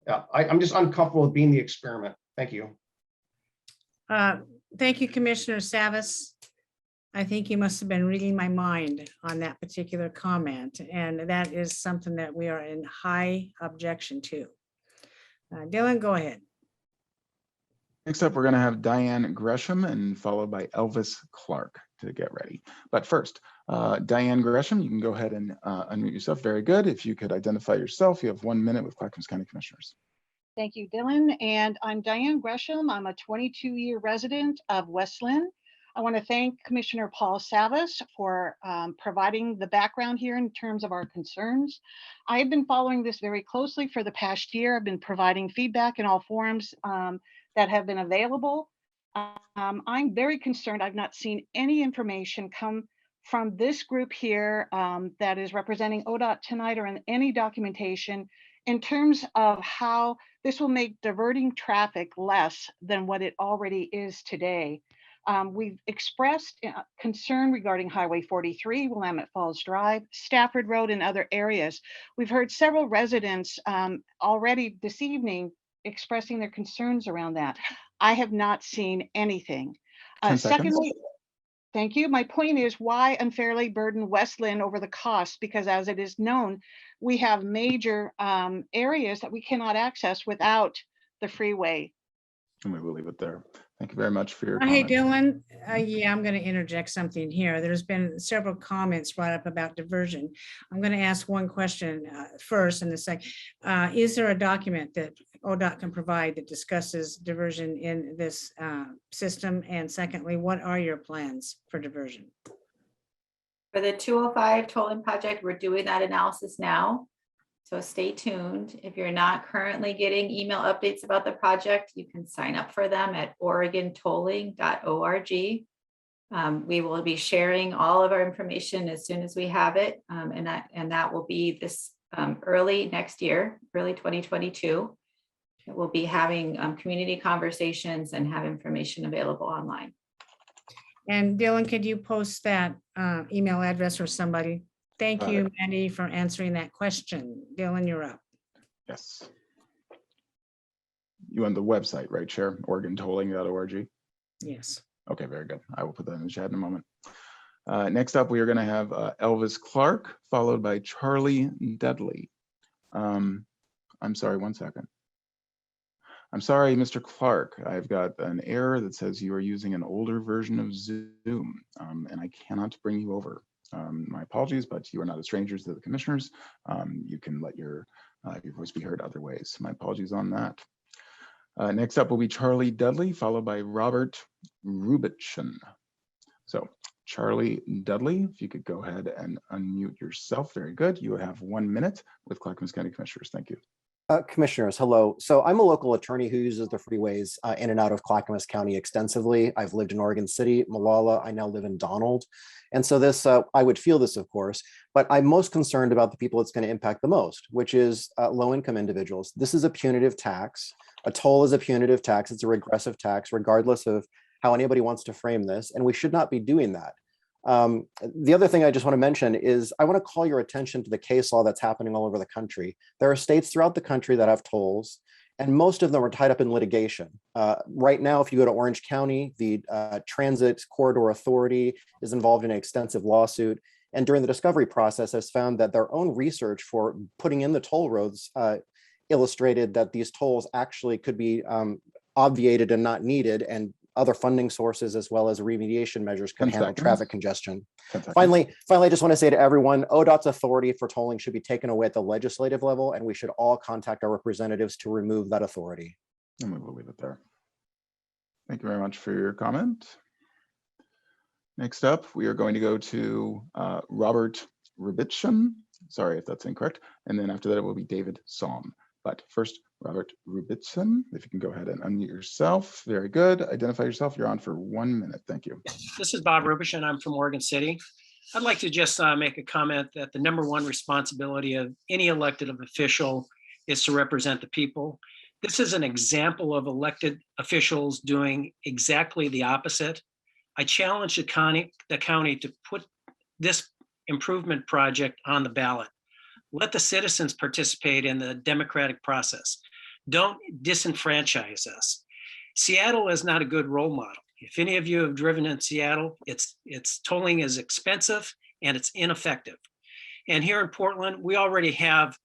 Yeah, I'm just uncomfortable with being the experiment. Thank you. Thank you, Commissioner Savas. I think you must have been reading my mind on that particular comment, and that is something that we are in high objection to. Dylan, go ahead. Next up, we're going to have Diane Gresham and followed by Elvis Clark to get ready. But first, Diane Gresham, you can go ahead and unmute yourself. Very good. If you could identify yourself, you have 1 minute with Clackamas County Commissioners. Thank you, Dylan. And I'm Diane Gresham. I'm a 22-year resident of West Lynn. I want to thank Commissioner Paul Savas for providing the background here in terms of our concerns. I've been following this very closely for the past year. I've been providing feedback in all forums that have been available. I'm very concerned. I've not seen any information come from this group here that is representing ODOT tonight or in any documentation in terms of how this will make diverting traffic less than what it already is today. We've expressed concern regarding Highway 43, Willamette Falls Drive, Stafford Road, and other areas. We've heard several residents already this evening expressing their concerns around that. I have not seen anything. 10 seconds. Secondly, thank you. My point is, why unfairly burden West Lynn over the cost? Because as it is known, we have major areas that we cannot access without the freeway. And we will leave it there. Thank you very much for your Hey, comment. Dylan. Yeah, I'm going to interject something here. There's been several comments brought up about diversion. I'm going to ask one question first and the second. Is there a document that ODOT can provide that discusses diversion in this system? And secondly, what are your plans for diversion? For the 205 tolling project, we're doing that analysis now. So stay tuned. If you're not currently getting email updates about the project, you can sign up for them at oregontolling.org. We will be sharing all of our information as soon as we have it. And that will be this early next year, early 2022. We'll be having community conversations and have information available online. And Dylan, could you post that email address or somebody? Thank you, Mandy, for answering that question. Dylan, you're up. Yes. You on the website, right, Chair? OregonTolling.org. Yes. Okay, very good. I will put that in the chat in a moment. Next up, we are going to have Elvis Clark, followed by Charlie Dudley. I'm sorry, 1 second. I'm sorry, Mr. Clark. I've got an error that says you are using an older version of Zoom, and I cannot bring you over. My apologies, but you are not a stranger to the commissioners. You can let your voice be heard other ways. My apologies on that. Next up will be Charlie Dudley, followed by Robert Rivitch. So Charlie Dudley, if you could go ahead and unmute yourself. Very good. You have 1 minute with Clackamas County Commissioners. Thank you. Commissioners, hello. So I'm a local attorney who uses the freeways in and out of Clackamas County extensively. I've lived in Oregon City, Molalla. I now live in Donald. And so this, I would feel this, of course, but I'm most concerned about the people it's going to impact the most, which is low-income individuals. This is a punitive tax. A toll is a punitive tax. It's a regressive tax, regardless of how anybody wants to frame this. And we should not be doing that. The other thing I just want to mention is I want to call your attention to the case law that's happening all over the country. There are states throughout the country that have tolls, and most of them are tied up in litigation. Right now, if you go to Orange County, the Transit Corridor Authority is involved in an extensive lawsuit. And during the discovery process has found that their own research for putting in the toll roads illustrated that these tolls actually could be obviated and not needed, and other funding sources as well as remediation measures can handle traffic congestion. Finally, I just want to say to everyone, ODOT's authority for tolling should be taken away at the legislative level, and we should all contact our representatives to remove that authority. And we will leave it there. Thank you very much for your comment. Next up, we are going to go to Robert Rivitch. Sorry if that's incorrect. And then after that, it will be David Somm. But first, Robert Rivitch, if you can go ahead and unmute yourself. Very good. Identify yourself. You're on for 1 minute. Thank you. This is Bob Rivitch, and I'm from Oregon City. I'd like to just make a comment that the number one responsibility of any elected official is to represent the people. This is an example of elected officials doing exactly the opposite. I challenge the county to put this improvement project on the ballot. Let the citizens participate in the democratic process. Don't disenfranchise us. Seattle is not a good role model. If any of you have driven in Seattle, its tolling is expensive and it's ineffective. And here in Portland, we already have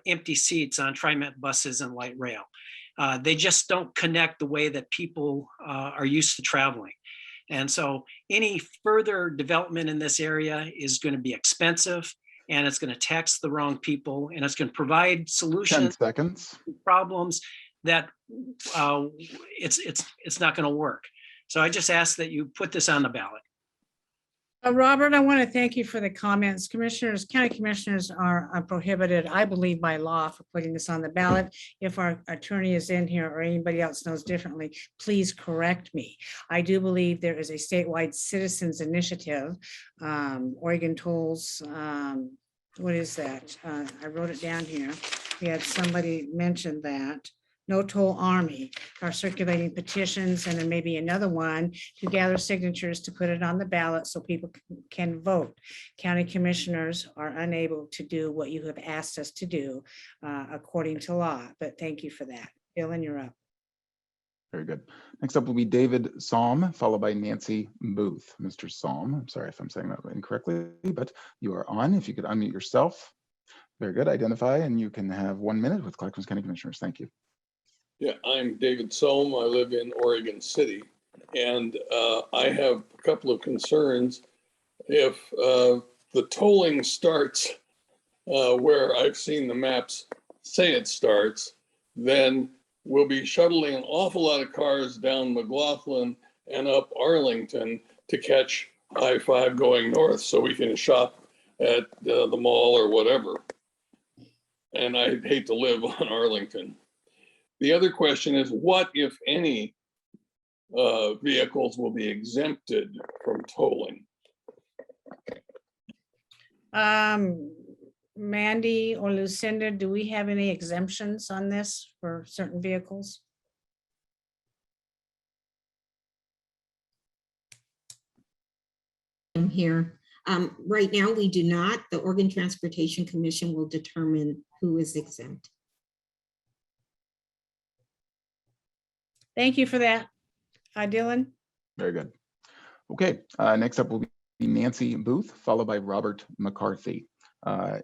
empty seats on TriMet buses and light rail. They just don't connect the way that people are used to traveling. And so any further development in this area is going to be expensive, and it's going to tax the wrong people, and it's going to provide solutions 10 seconds. to problems that it's not going to work. So I just ask that you put this on the ballot. Robert, I want to thank you for the comments. County commissioners are prohibited, I believe, by law for putting this on the ballot. If our attorney is in here or anybody else knows differently, please correct me. I do believe there is a statewide citizens initiative, Oregon Tolls. What is that? I wrote it down here. We had somebody mention that. No Toll Army are circulating petitions, and then maybe another one to gather signatures to put it on the ballot so people can vote. County commissioners are unable to do what you have asked us to do according to law, but thank you for that. Dylan, you're up. Very good. Next up will be David Somm, followed by Nancy Booth. Mr. Somm, I'm sorry if I'm saying that incorrectly, but you are on. If you could unmute yourself. Very good. Identify, and you can have 1 minute with Clackamas County Commissioners. Thank you. Yeah, I'm David Somm. I live in Oregon City, and I have a couple of concerns. If the tolling starts where I've seen the maps say it starts, then we'll be shuttling an awful lot of cars down McLaughlin and up Arlington to catch I-5 going north so we can shop at the mall or whatever. And I hate to live on Arlington. The other question is, what, if any, vehicles will be exempted from tolling? Mandy or Lucinda, do we have any exemptions on this for certain vehicles? I'm here. Right now, we do not. The Oregon Transportation Commission will determine who is exempt. Thank you for that. Dylan. Very good. Okay, next up will be Nancy Booth, followed by Robert McCarthy.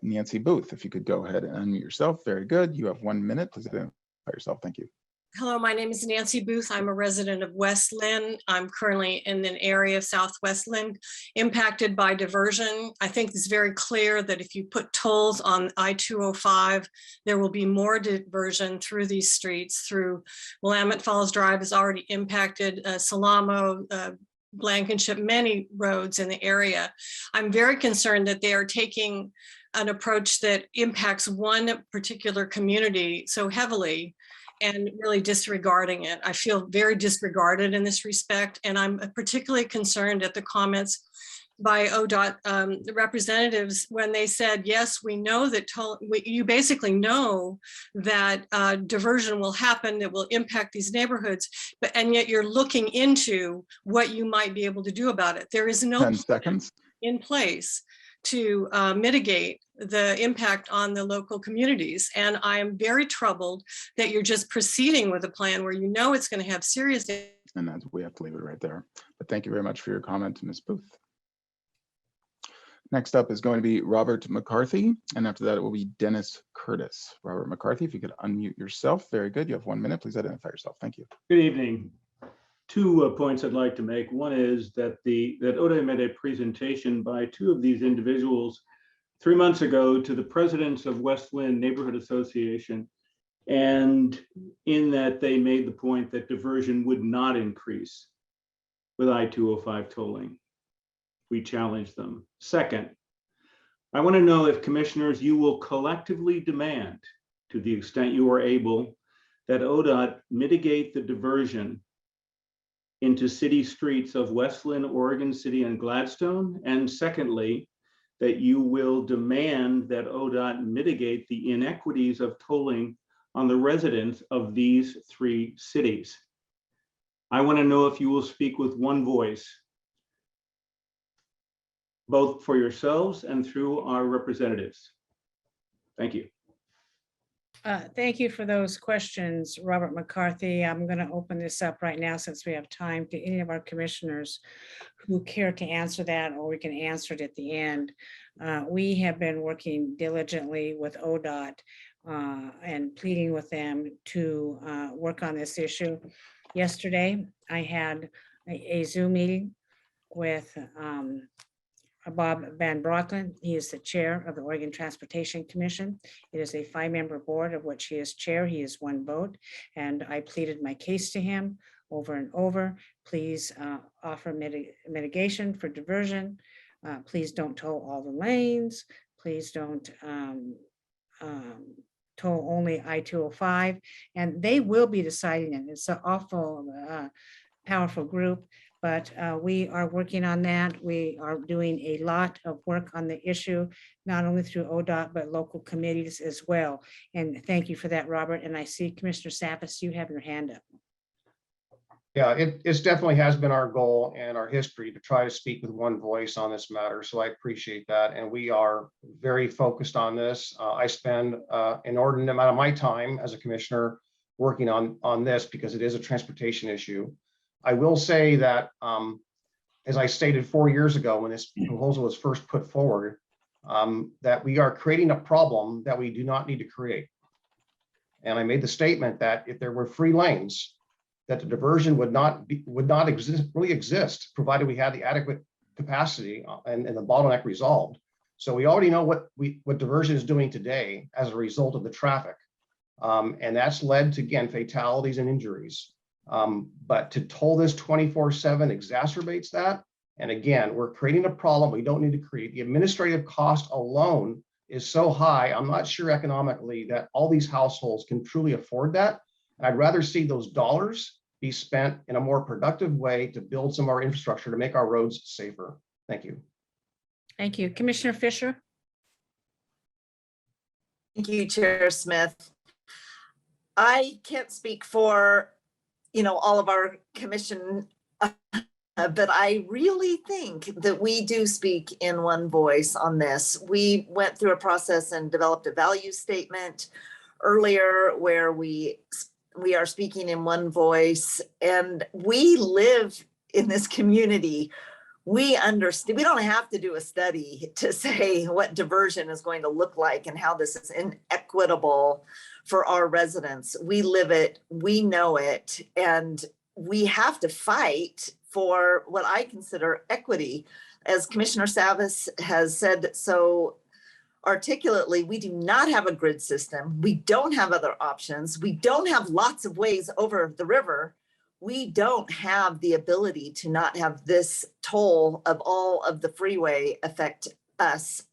Nancy Booth, if you could go ahead and unmute yourself. Very good. You have 1 minute. Please identify yourself. Thank you. Hello, my name is Nancy Booth. I'm a resident of West Linn. I'm currently in an area of Southwest Linn impacted by diversion. I think it's very clear that if you put tolls on I-205, there will be more diversion through these streets. Through Willamette Falls Drive is already impacted, Salamo, Blankenship, many roads in the area. I'm very concerned that they are taking an approach that impacts one particular community so heavily and really disregarding it. I feel very disregarded in this respect, and I'm particularly concerned at the comments by ODOT representatives when they said, yes, we know that you basically know that diversion will happen, that will impact these neighborhoods, and yet you're looking into what you might be able to do about it. There is no 10 seconds in place to mitigate the impact on the local communities. And I am very troubled that you're just proceeding with a plan where you know it's going to have serious. And that's, we have to leave it right there. But thank you very much for your comment, Ms. Booth. Next up is going to be Robert McCarthy. And after that, it will be Dennis Curtis. Robert McCarthy, if you could unmute yourself. Very good. You have 1 minute. Please identify yourself. Thank you. Good evening. Two points I'd like to make. One is that ODOT made a presentation by two of these individuals 3 months ago to the presidents of West Linn Neighborhood Association. And in that they made the point that diversion would not increase with I-205 tolling. we challenge them. Second, I want to know if commissioners, you will collectively demand, to the extent you are able, that ODOT mitigate the diversion into city streets of Westland, Oregon City, and Gladstone. And secondly, that you will demand that ODOT mitigate the inequities of tolling on the residents of these three cities. I want to know if you will speak with one voice, both for yourselves and through our representatives. Thank you. Thank you for those questions, Robert McCarthy. I'm going to open this up right now since we have time to any of our commissioners who care to answer that, or we can answer it at the end. We have been working diligently with ODOT and pleading with them to work on this issue. Yesterday, I had a Zoom meeting with Bob Van Brockland. He is the chair of the Oregon Transportation Commission. It is a 5-member board of which he is chair. He is 1 vote. And I pleaded my case to him over and over. Please offer mitigation for diversion. Please don't toll all the lanes. Please don't toll only I-205. And they will be deciding it. It's an awful powerful group. But we are working on that. We are doing a lot of work on the issue, not only through ODOT, but local committees as well. And thank you for that, Robert. And I see Commissioner Sapas, you have your hand up. Yeah, it definitely has been our goal and our history to try to speak with one voice on this matter. So I appreciate that. And we are very focused on this. I spend an inordinate amount of my time as a commissioner working on this because it is a transportation issue. I will say that, as I stated 4 years ago when this proposal was first put forward, that we are creating a problem that we do not need to create. And I made the statement that if there were free lanes, that the diversion would not exist, provided we had the adequate capacity and the bottleneck resolved. So we already know what diversion is doing today as a result of the traffic. And that's led to, again, fatalities and injuries. But to toll this 24/7 exacerbates that. And again, we're creating a problem we don't need to create. The administrative cost alone is so high, I'm not sure economically that all these households can truly afford that. And I'd rather see those dollars be spent in a more productive way to build some of our infrastructure to make our roads safer. Thank you. Thank you. Commissioner Fisher. Thank you, Chair Smith. I can't speak for all of our commission, but I really think that we do speak in one voice on this. We went through a process and developed a value statement earlier where we are speaking in one voice, and we live in this community. We understand, we don't have to do a study to say what diversion is going to look like and how this is inequitable for our residents. We live it, we know it, and we have to fight for what I consider equity. As Commissioner Savas has said so articulately, we do not have a grid system. We don't have other options. We don't have lots of ways over the river. We don't have the ability to not have this toll of all of the freeway affect us.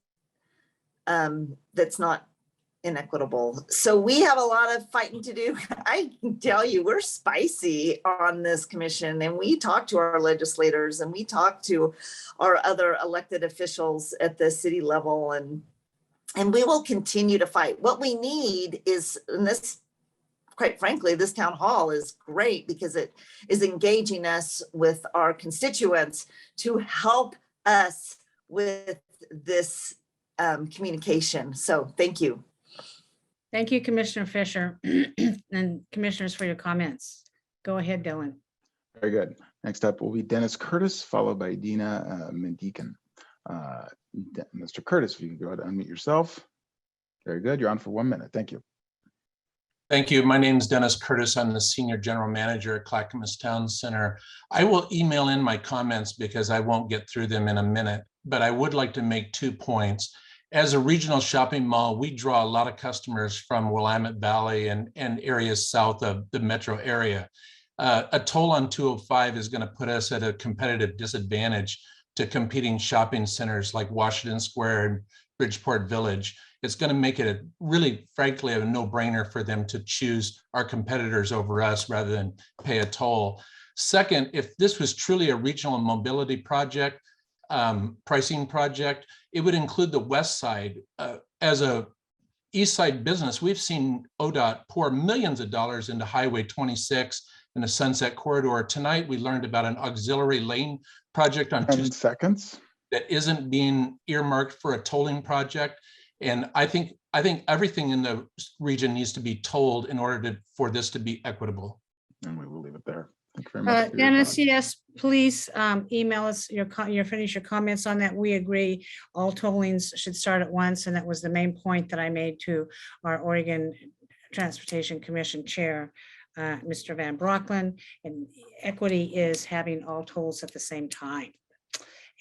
That's not inequitable. So we have a lot of fighting to do. I can tell you, we're spicy on this commission, and we talk to our legislators and we talk to our other elected officials at the city level, and we will continue to fight. What we need is, and this, quite frankly, this town hall is great because it is engaging us with our constituents to help us with this communication. So thank you. Thank you, Commissioner Fisher, and commissioners for your comments. Go ahead, Dylan. Very good. Next up will be Dennis Curtis, followed by Dina Mendican. Mr. Curtis, if you can go ahead and unmute yourself. Very good. You're on for 1 minute. Thank you. Thank you. My name is Dennis Curtis. I'm the Senior General Manager at Clackamas Town Center. I will email in my comments because I won't get through them in a minute, but I would like to make 2 points. As a regional shopping mall, we draw a lot of customers from Willamette Valley and areas south of the metro area. A toll on 205 is going to put us at a competitive disadvantage to competing shopping centers like Washington Square and Bridgeport Village. It's going to make it really, frankly, a no-brainer for them to choose our competitors over us rather than pay a toll. Second, if this was truly a regional mobility project, pricing project, it would include the west side. As a east side business, we've seen ODOT pour millions of dollars into Highway 26 and the Sunset Corridor. Tonight, we learned about an auxiliary lane project on 10 seconds that isn't being earmarked for a tolling project. And I think everything in the region needs to be tolled in order for this to be equitable. And we will leave it there. Thank you very much. Dennis, yes, please email us your comments on that. We agree all tollings should start at once, and that was the main point that I made to our Oregon Transportation Commission Chair, Mr. Van Brockland. And equity is having all tolls at the same time.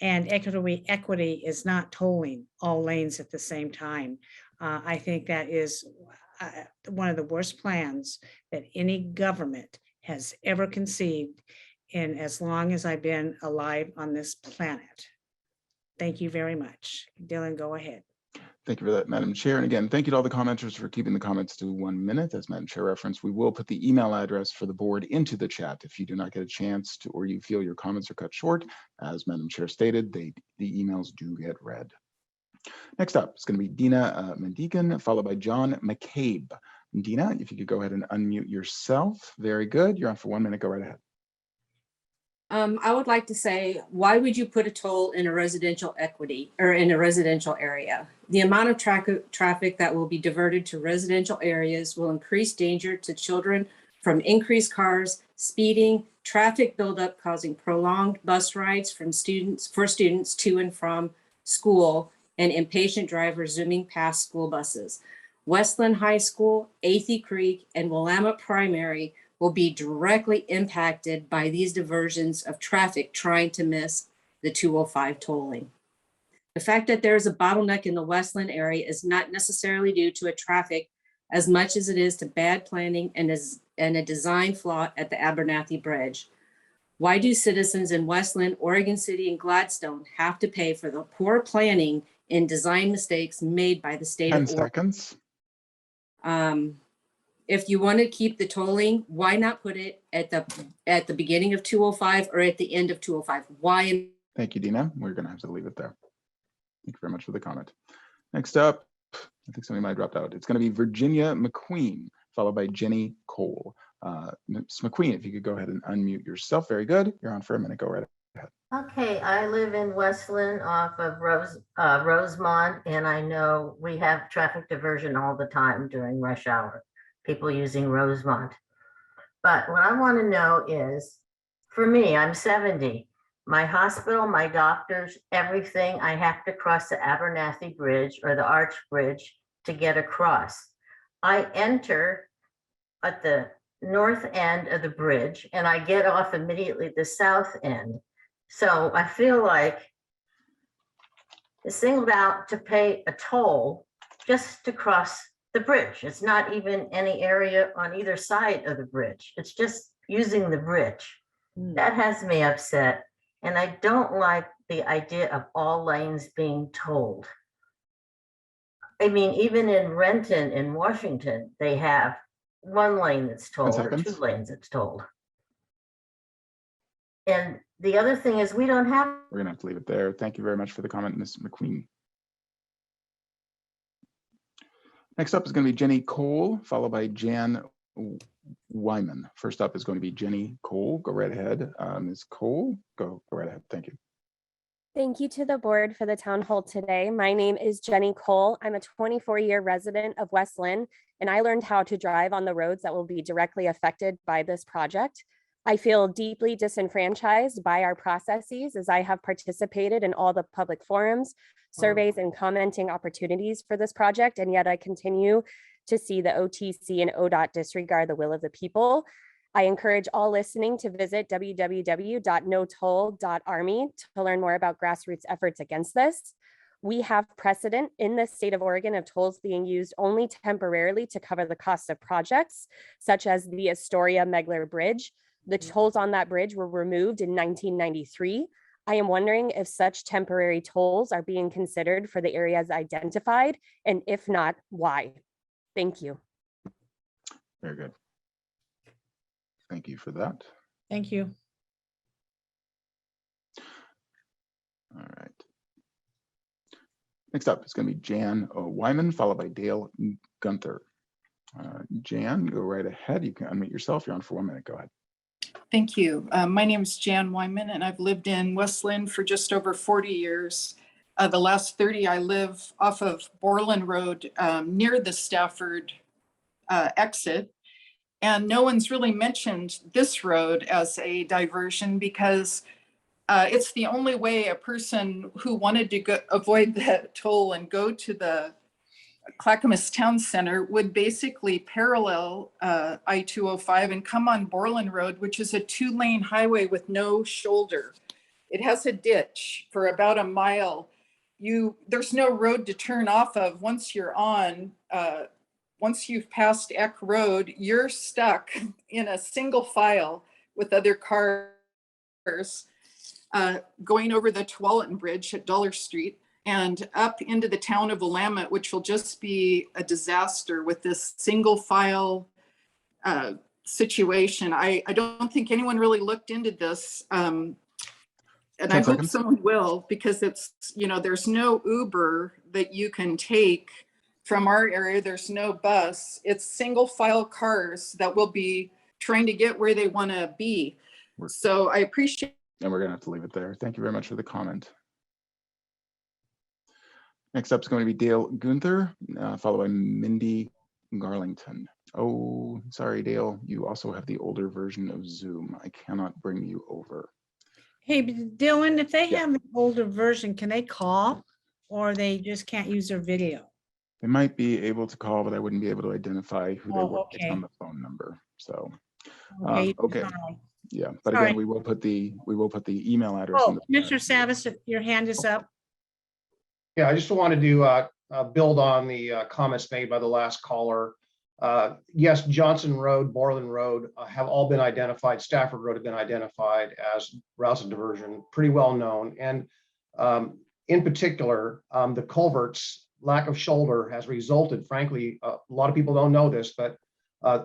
And equity is not tolling all lanes at the same time. I think that is one of the worst plans that any government has ever conceived in as long as I've been alive on this planet. Thank you very much. Dylan, go ahead. Thank you for that, Madam Chair. And again, thank you to all the commenters for keeping the comments to 1 minute. As Madam Chair referenced, we will put the email address for the board into the chat if you do not get a chance to, or you feel your comments are cut short. As Madam Chair stated, the emails do get read. Next up is going to be Dina Mendican, followed by John McCabe. Dina, if you could go ahead and unmute yourself. Very good. You're on for 1 minute. Go right ahead. I would like to say, why would you put a toll in a residential equity or in a residential area? The amount of traffic that will be diverted to residential areas will increase danger to children from increased cars, speeding, traffic buildup causing prolonged bus rides for students to and from school, and impatient drivers zooming past school buses. Westland High School, Athey Creek, and Willamette Primary will be directly impacted by these diversions of traffic trying to miss the 205 tolling. The fact that there is a bottleneck in the Westland area is not necessarily due to a traffic as much as it is to bad planning and a design flaw at the Abernathy Bridge. Why do citizens in Westland, Oregon City, and Gladstone have to pay for the poor planning and design mistakes made by the state of Oregon? 10 seconds. If you want to keep the tolling, why not put it at the beginning of 205 or at the end of 205? Why? Thank you, Dina. We're going to have to leave it there. Thank you very much for the comment. Next up, I think somebody might have dropped out. It's going to be Virginia McQueen, followed by Jenny Cole. Ms. McQueen, if you could go ahead and unmute yourself. Very good. You're on for a minute. Go right ahead. Okay, I live in Westland off of Rosemont, and I know we have traffic diversion all the time during rush hour, people using Rosemont. But what I want to know is, for me, I'm 70. My hospital, my doctors, everything, I have to cross the Abernathy Bridge or the Arch Bridge to get across. I enter at the north end of the bridge and I get off immediately at the south end. So I feel like it's singled out to pay a toll just to cross the bridge. It's not even any area on either side of the bridge. It's just using the bridge. That has me upset. And I don't like the idea of all lanes being tolled. I mean, even in Renton in Washington, they have one lane that's tolled or 2 lanes that's tolled. And the other thing is we don't have. We're going to have to leave it there. Thank you very much for the comment, Ms. McQueen. Next up is going to be Jenny Cole, followed by Jan Wyman. First up is going to be Jenny Cole. Go right ahead. Ms. Cole, go right ahead. Thank you. Thank you to the board for the town hall today. My name is Jenny Cole. I'm a 24-year resident of Westland, and I learned how to drive on the roads that will be directly affected by this project. I feel deeply disenfranchised by our processes as I have participated in all the public forums, surveys, and commenting opportunities for this project, and yet I continue to see the OTC and ODOT disregard the will of the people. I encourage all listening to visit www.notoll.army to learn more about grassroots efforts against this. We have precedent in the state of Oregon of tolls being used only temporarily to cover the cost of projects, such as the Astoria-Megler Bridge. The tolls on that bridge were removed in 1993. I am wondering if such temporary tolls are being considered for the areas identified, and if not, why? Thank you. Very good. Thank you for that. Thank you. All right. Next up is going to be Jan Wyman, followed by Dale Gunther. Jan, go right ahead. You can unmute yourself. You're on for 1 minute. Go ahead. Thank you. My name is Jan Wyman, and I've lived in West Lynn for just over 40 years. The last 30, I live off of Borland Road near the Stafford exit. And no one's really mentioned this road as a diversion because it's the only way a person who wanted to avoid that toll and go to the Clackamas Town Center would basically parallel I-205 and come on Borland Road, which is a 2-lane highway with no shoulder. It has a ditch for about a mile. There's no road to turn off of once you're on. Once you've passed Eck Road, you're stuck in a single file with other cars going over the Tualatin Bridge at Dollar Street and up into the town of Willamette, which will just be a disaster with this single file situation. I don't think anyone really looked into this. And I hope someone will, because it's, there's no Uber that you can take from our area. There's no bus. It's single file cars that will be trying to get where they want to be. So I appreciate. And we're going to have to leave it there. Thank you very much for the comment. Next up is going to be Dale Gunther, followed by Mindy Garlington. Oh, sorry, Dale. You also have the older version of Zoom. I cannot bring you over. Hey, Dylan, if they have an older version, can they call or they just can't use their video? They might be able to call, but I wouldn't be able to identify who they were based okay. on the phone number. So, Okay. okay. Yeah, but Sorry. again, we will put the email address. In the Mr. Savas, your hand is up. Yeah, I just wanted to build on the comments made by the last caller. Yes, Johnson Road, Borland Road have all been identified. Stafford Road have been identified as routes of diversion, pretty well known. And in particular, the culverts, lack of shoulder has resulted, frankly, a lot of people don't know this, but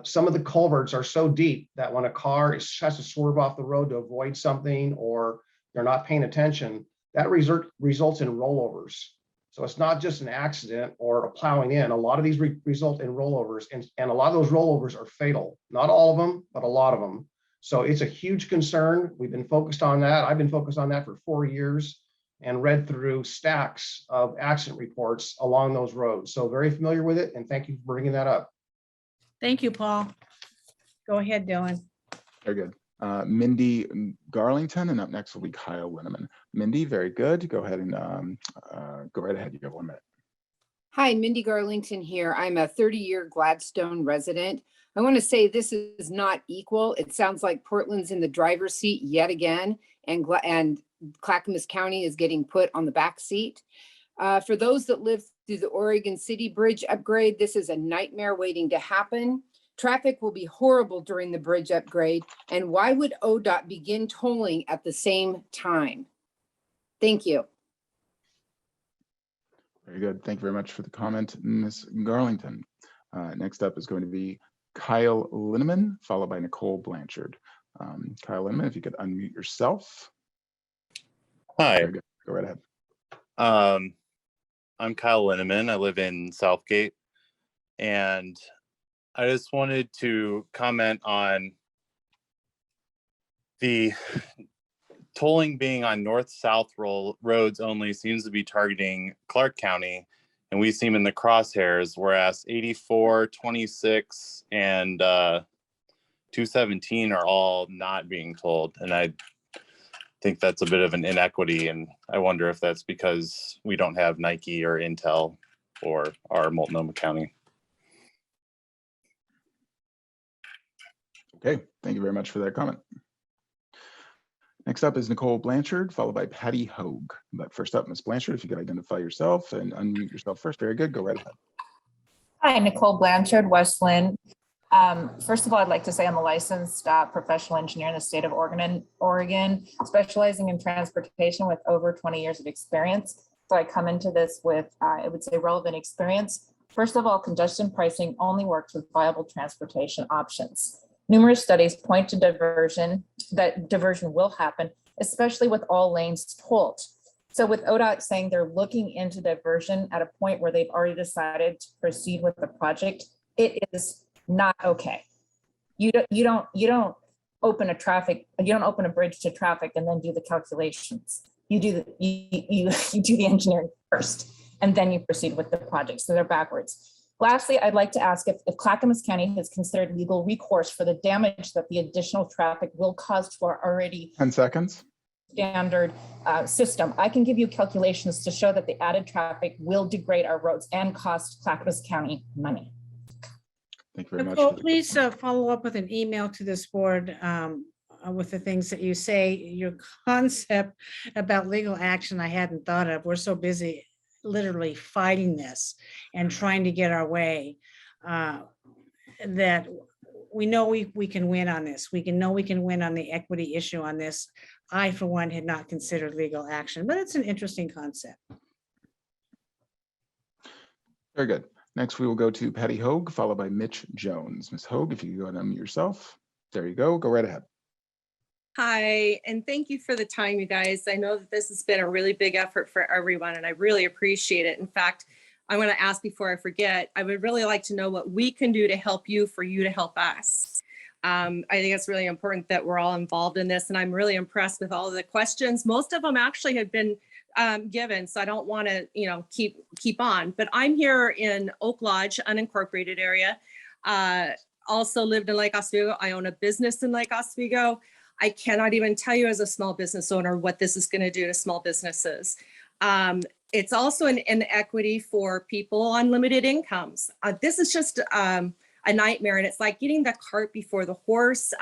some of the culverts are so deep that when a car has to swerve off the road to avoid something or they're not paying attention, that results in rollovers. So it's not just an accident or a plowing in. A lot of these result in rollovers, and a lot of those rollovers are fatal. Not all of them, but a lot of them. So it's a huge concern. We've been focused on that. I've been focused on that for 4 years and read through stacks of accident reports along those roads. So very familiar with it, and thank you for bringing that up. Thank you, Paul. Go ahead, Dylan. Very good. Mindy Garlington, and up next will be Kyle Linneman. Mindy, very good. Go ahead and go right ahead. You have 1 minute. Hi, Mindy Garlington here. I'm a 30-year Gladstone resident. I want to say this is not equal. It sounds like Portland's in the driver's seat yet again, and Clackamas County is getting put on the back seat. For those that live through the Oregon City Bridge upgrade, this is a nightmare waiting to happen. Traffic will be horrible during the bridge upgrade. And why would ODOT begin tolling at the same time? Thank you. Very good. Thank you very much for the comment, Ms. Garlington. Next up is going to be Kyle Linneman, followed by Nicole Blanchard. Kyle Linneman, if you could unmute yourself. Hi. Very good. Go right ahead. I'm Kyle Linneman. I live in Southgate, and I just wanted to comment on the tolling being on north-south roads only seems to be targeting Clark County, and we seem in the crosshairs, whereas 84, 26, and 217 are all not being tolled. And I think that's a bit of an inequity, and I wonder if that's because we don't have Nike or Intel or our Multnomah County. Okay, thank you very much for that comment. Next up is Nicole Blanchard, followed by Patty Hogue. But first up, Ms. Blanchard, if you could identify yourself and unmute yourself first. Very good, go right ahead. Hi, Nicole Blanchard, West Lynn. First of all, I'd like to say I'm a licensed professional engineer in the state of Oregon, specializing in transportation with over 20 years of experience. So I come into this with, I would say, relevant experience. First of all, congestion pricing only works with viable transportation options. Numerous studies point to that diversion will happen, especially with all lanes tolled. So with ODOT saying they're looking into diversion at a point where they've already decided to proceed with the project, it is not okay. You don't open a bridge to traffic and then do the calculations. You do the engineering first, and then you proceed with the project. So they're backwards. Lastly, I'd like to ask if Clackamas County has considered legal recourse for the damage that the additional traffic will cause to our already 10 seconds. Standard system. I can give you calculations to show that the added traffic will degrade our roads and cost Clackamas County money. Thank you very Nicole, much. please follow up with an email to this board with the things that you say. Your concept about legal action I hadn't thought of. We're so busy literally fighting this and trying to get our way that we know we can win on this. We can win on the equity issue on this. I, for one, had not considered legal action, but it's an interesting concept. Very good. Next, we will go to Patty Hogue, followed by Mitch Jones. Ms. Hogue, if you could go and unmute yourself. There you go. Go right ahead. Hi, and thank you for the time, you guys. I know that this has been a really big effort for everyone, and I really appreciate it. In fact, I want to ask before I forget, I would really like to know what we can do to help you for you to help us. I think it's really important that we're all involved in this, and I'm really impressed with all of the questions. Most of them actually have been given, so I don't want to, keep on. But I'm here in Oak Lodge, unincorporated area. Also lived in Lake Oswego. I own a business in Lake Oswego. I cannot even tell you as a small business owner what this is going to do to small businesses. It's also an inequity for people on limited incomes. This is just a nightmare, and it's like getting the cart before the horse.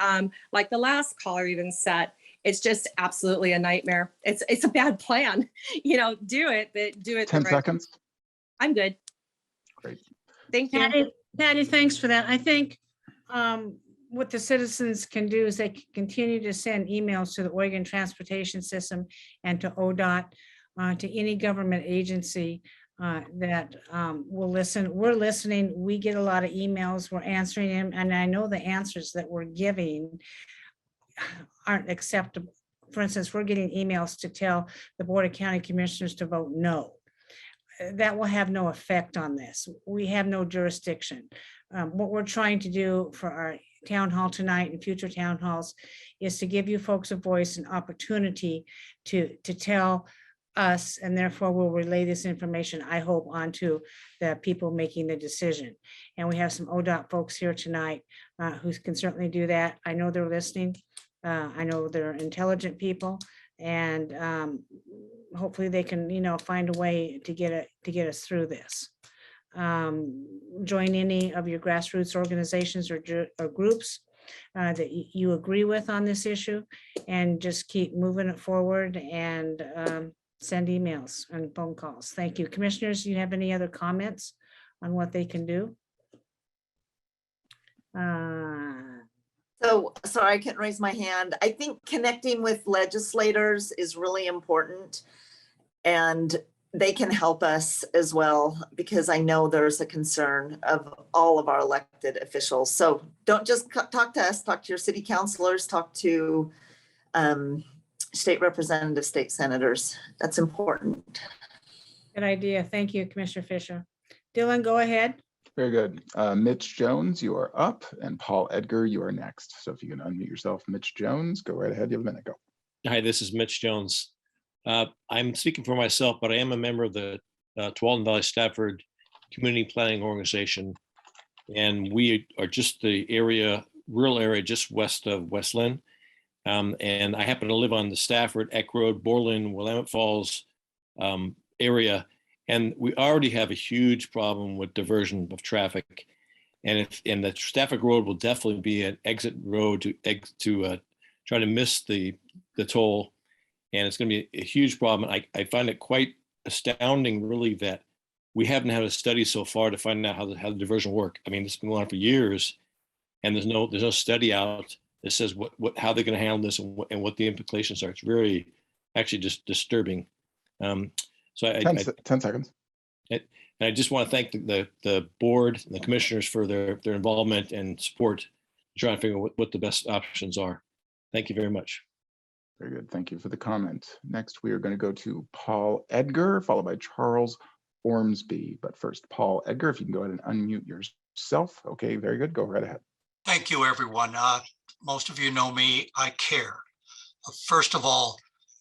Like the last caller even said, it's just absolutely a nightmare. It's a bad plan. Do it, but do it. 10 seconds. I'm good. Great. Thank you. Patty, thanks for that. I think what the citizens can do is they can continue to send emails to the Oregon Transportation System and to ODOT, to any government agency that will listen. We're listening. We get a lot of emails. We're answering them. And I know the answers that we're giving aren't acceptable. For instance, we're getting emails to tell the Board of County Commissioners to vote no. That will have no effect on this. We have no jurisdiction. What we're trying to do for our town hall tonight and future town halls is to give you folks a voice and opportunity to tell us, and therefore we'll relay this information, I hope, onto the people making the decision. And we have some ODOT folks here tonight who can certainly do that. I know they're listening. I know they're intelligent people, and hopefully they can, find a way to get us through this. Join any of your grassroots organizations or groups that you agree with on this issue, and just keep moving it forward, and send emails and phone calls. Thank you. Commissioners, do you have any other comments on what they can do? So sorry, I can't raise my hand. I think connecting with legislators is really important, and they can help us as well, because I know there's a concern of all of our elected officials. So don't just talk to us, talk to your city councilors, talk to state representatives, state senators. That's important. Good idea. Thank you, Commissioner Fisher. Dylan, go ahead. Very good. Mitch Jones, you are up, and Paul Edgar, you are next. So if you can unmute yourself, Mitch Jones, go right ahead. You have a minute. Go. Hi, this is Mitch Jones. I'm speaking for myself, but I am a member of the Tualatin Valley Stafford Community Planning Organization, and we are just the rural area just west of West Lynn. And I happen to live on the Stafford, Eck Road, Borland, Willamette Falls area. And we already have a huge problem with diversion of traffic. And the Stafford Road will definitely be an exit road to try to miss the toll. And it's going to be a huge problem. I find it quite astounding, really, that we haven't had a study so far to find out how the diversion work. I mean, it's been going on for years, And there's no study out that says how they're going to handle this and what the implications are. It's very actually just disturbing. So 10 seconds. And I just want to thank the board and the commissioners for their involvement and support to try and figure out what the best options are. Thank you very much. Very good. Thank you for the comment. Next, we are going to go to Paul Edgar, followed by Charles Ormsby. But first, Paul Edgar, if you can go ahead and unmute yourself. Okay, very good. Go right ahead. Thank you, everyone. Most of you know me. I care. First of all,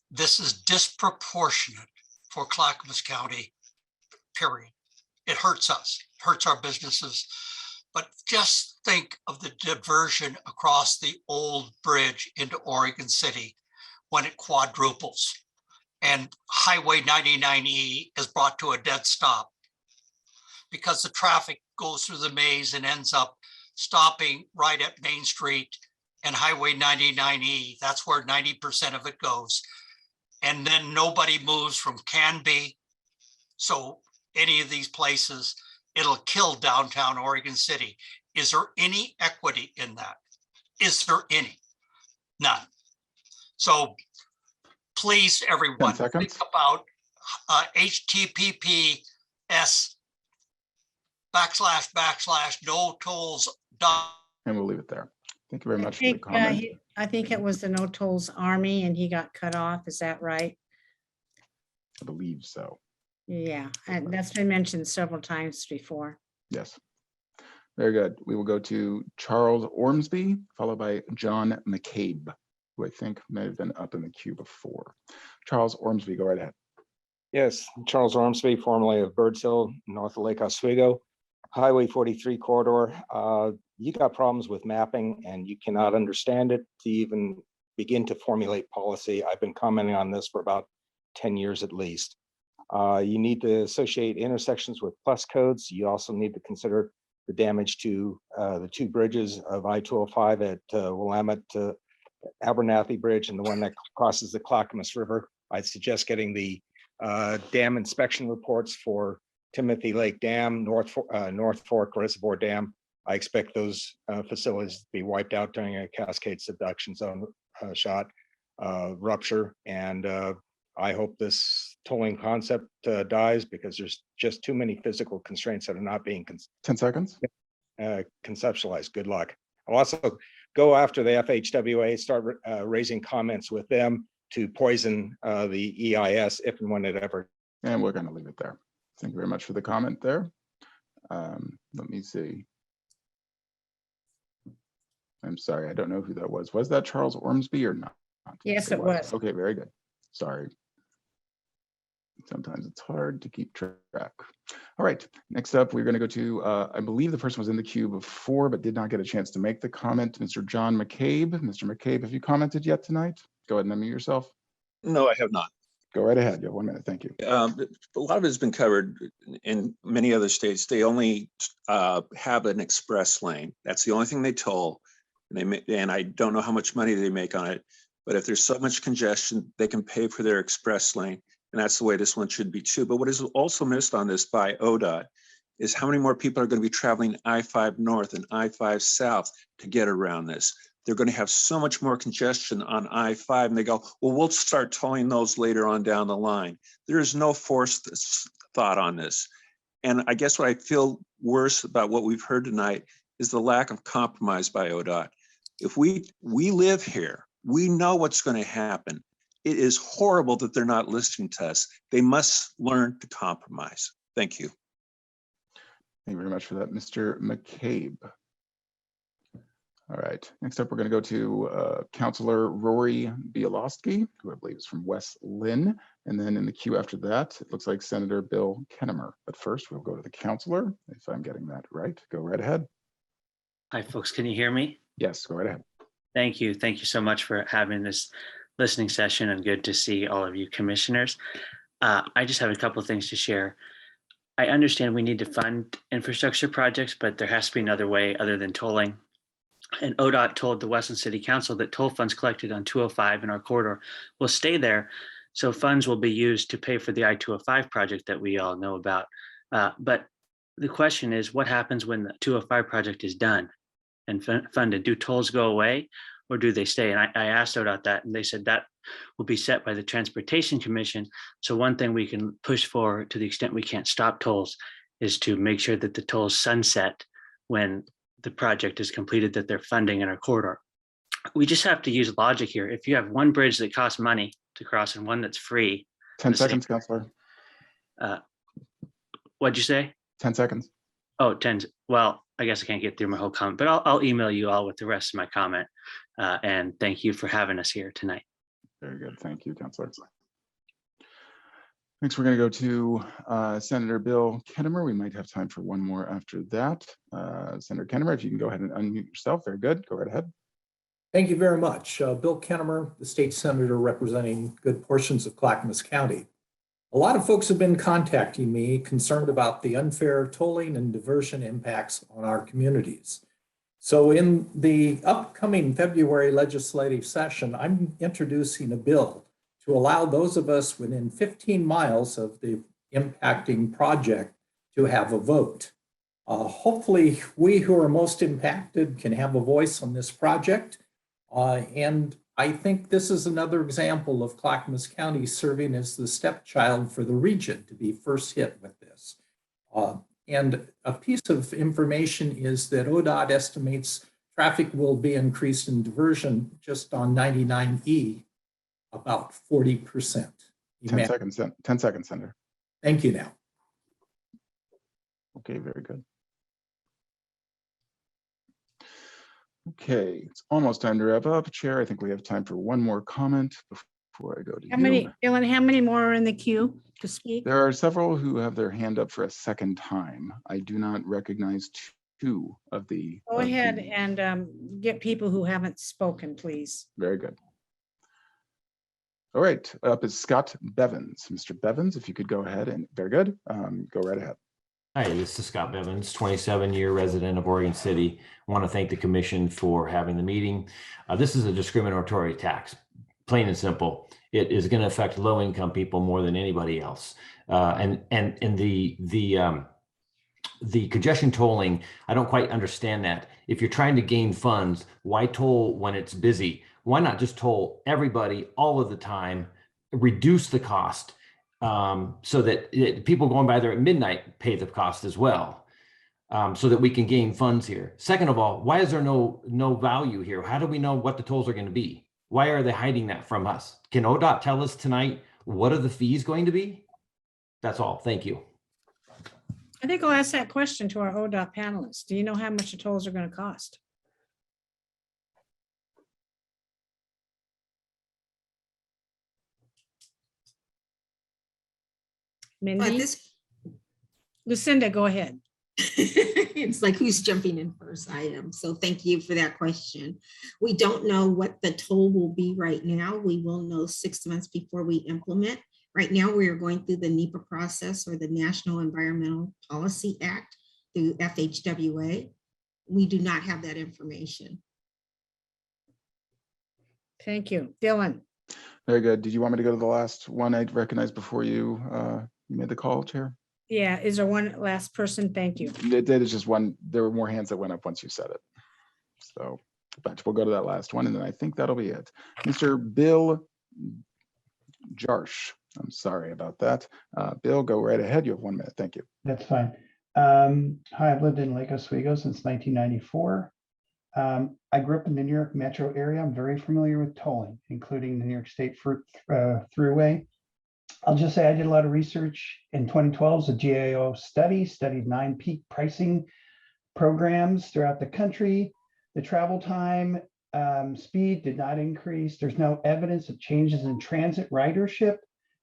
this is disproportionate for Clackamas County, period. It hurts us, hurts our businesses. But just think of the diversion across the old bridge into Oregon City when it quadruples and Highway 99E is brought to a dead stop because the traffic goes through the maze and ends up stopping right at Main Street and Highway 99E. That's where 90% of it goes. And then nobody moves from Canby. So any of these places, it'll kill downtown Oregon City. Is there any equity in that? Is there any? None. So please, everyone, think about https:// no-tolls. And we'll leave it there. Thank you very much for the comment. I think it was the No Tolls Army and he got cut off. Is that right? I believe so. Yeah, and that's been mentioned several times before. Yes. Very good. We will go to Charles Ormsby, followed by John McCabe, who I think may have been up in the queue before. Charles Ormsby, go right ahead. Yes, Charles Ormsby, formerly of Birds Hill, north of Lake Oswego, Highway 43 corridor. You got problems with mapping and you cannot understand it to even begin to formulate policy. I've been commenting on this for about 10 years at least. You need to associate intersections with plus codes. You also need to consider the damage to the two bridges of I-205 at Willamette to Abernathy Bridge and the one that crosses the Clackamas River. I'd suggest getting the dam inspection reports for Timothy Lake Dam, North Fork Reservoir Dam. I expect those facilities to be wiped out during a Cascade subduction zone shot rupture. And I hope this tolling concept dies because there's just too many physical constraints that are not being 10 seconds. Conceptualized. Good luck. I'll also go after the FHWA, start raising comments with them to poison the EIS if and when it ever. And we're going to leave it there. Thank you very much for the comment there. Let me see. I'm sorry, I don't know who that was. Was that Charles Ormsby or not? Yes, it was. Okay, very good. Sorry. Sometimes it's hard to keep track. All right, next up, we're going to go to, I believe the person was in the queue before, but did not get a chance to make the comment, Mr. John McCabe. Mr. McCabe, have you commented yet tonight? Go ahead and unmute yourself. No, I have not. Go right ahead. You have 1 minute. Thank you. A lot of it has been covered in many other states. They only have an express lane. That's the only thing they toll. And I don't know how much money they make on it. But if there's so much congestion, they can pay for their express lane. And that's the way this one should be too. But what is also missed on this by ODOT is how many more people are going to be traveling I-5 north and I-5 south to get around this. They're going to have so much more congestion on I-5 and they go, well, we'll start tolling those later on down the line. There is no forced thought on this. And I guess what I feel worse about what we've heard tonight is the lack of compromise by ODOT. If we live here, we know what's going to happen. It is horrible that they're not listening to us. They must learn to compromise. Thank you. Thank you very much for that, Mr. McCabe. All right, next up, we're going to go to Councilor Rory Bielowski, who I believe is from West Lynn. And then in the queue after that, it looks like Senator Bill Kennemer. But first, we'll go to the councilor, if I'm getting that right. Go right ahead. Hi, folks. Can you hear me? Yes, go right ahead. Thank you. Thank you so much for having this listening session and good to see all of you commissioners. I just have a couple of things to share. I understand we need to fund infrastructure projects, but there has to be another way other than tolling. And ODOT told the Westland City Council that toll funds collected on 205 in our corridor will stay there. So funds will be used to pay for the I-205 project that we all know about. But the question is, what happens when the 205 project is done? and funded. Do tolls go away or do they stay? And I asked ODOT that, and they said that will be set by the Transportation Commission. So one thing we can push for, to the extent we can't stop tolls, is to make sure that the tolls sunset when the project is completed, that they're funding in our corridor. We just have to use logic here. If you have one bridge that costs money to cross and one that's free. 10 seconds, Counselor. What'd you say? 10 seconds. Oh, 10. Well, I guess I can't get through my whole comment, but I'll email you all with the rest of my comment. And thank you for having us here tonight. Very good. Thank you, Counselor. Next, we're going to go to Senator Bill Kennemer. We might have time for one more after that. Senator Kennemer, if you can go ahead and unmute yourself. Very good. Go right ahead. Thank you very much. Bill Kennemer, the state senator representing good portions of Clackamas County. A lot of folks have been contacting me concerned about the unfair tolling and diversion impacts on our communities. So in the upcoming February legislative session, I'm introducing a bill to allow those of us within 15 miles of the impacting project to have a vote. Hopefully, we who are most impacted can have a voice on this project. And I think this is another example of Clackamas County serving as the stepchild for the region to be first hit with this. And a piece of information is that ODOT estimates traffic will be increased in diversion just on 99E about 40%. 10 seconds, 10 seconds, Senator. Thank you now. Okay, very good. Okay, it's almost time to wrap up. Chair, I think we have time for one more comment before I go to you. Dylan, how many more are in the queue to speak? There are several who have their hand up for a second time. I do not recognize two of the. Go ahead and get people who haven't spoken, please. Very good. All right, up is Scott Bevins. Mr. Bevins, if you could go ahead and, very good, go right ahead. Hi, this is Scott Bevins, 27-year resident of Oregon City. I want to thank the commission for having the meeting. This is a discriminatory tax, plain and simple. It is going to affect low-income people more than anybody else. And the congestion tolling, I don't quite understand that. If you're trying to gain funds, why toll when it's busy? Why not just toll everybody all of the time, reduce the cost? So that people going by there at midnight pay the cost as well, so that we can gain funds here. Second of all, why is there no value here? How do we know what the tolls are going to be? Why are they hiding that from us? Can ODOT tell us tonight, what are the fees going to be? That's all. Thank you. I think I'll ask that question to our ODOT panelists. Do you know how much the tolls are going to cost? Mindy? Lucinda, go ahead. It's like who's jumping in first. I am. So thank you for that question. We don't know what the toll will be right now. We will know 6 months before we implement. Right now, we are going through the NEPA process, or the National Environmental Policy Act, through FHWA. We do not have that information. Thank you. Dylan. Very good. Did you want me to go to the last one I recognized before you made the call, Chair? Yeah, is there one last person? Thank you. It is just one. There were more hands that went up once you said it. So, but we'll go to that last one, and then I think that'll be it. Mr. Bill Jarsh. I'm sorry about that. Bill, go right ahead. You have 1 minute. Thank you. That's fine. Hi, I've lived in Lake Oswego since 1994. I grew up in the New York metro area. I'm very familiar with tolling, including the New York State Thruway. I'll just say I did a lot of research in 2012. A GAO studied 9 peak pricing programs throughout the country. The travel time, speed did not increase. There's no evidence of changes in transit ridership,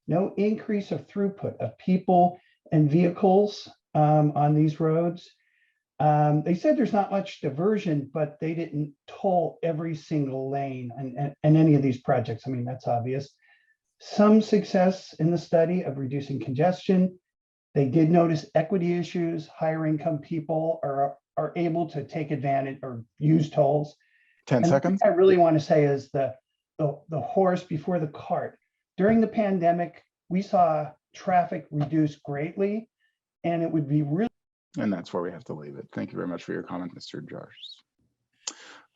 no increase of throughput of people and vehicles on these roads. They said there's not much diversion, but they didn't toll every single lane and any of these projects. I mean, that's obvious. Some success in the study of reducing congestion. They did notice equity issues. Higher income people are able to take advantage or use tolls. 10 seconds. What I really want to say is the horse before the cart. During the pandemic, we saw traffic reduce greatly, and it would be really. And that's where we have to leave it. Thank you very much for your comment, Mr. Jarsh.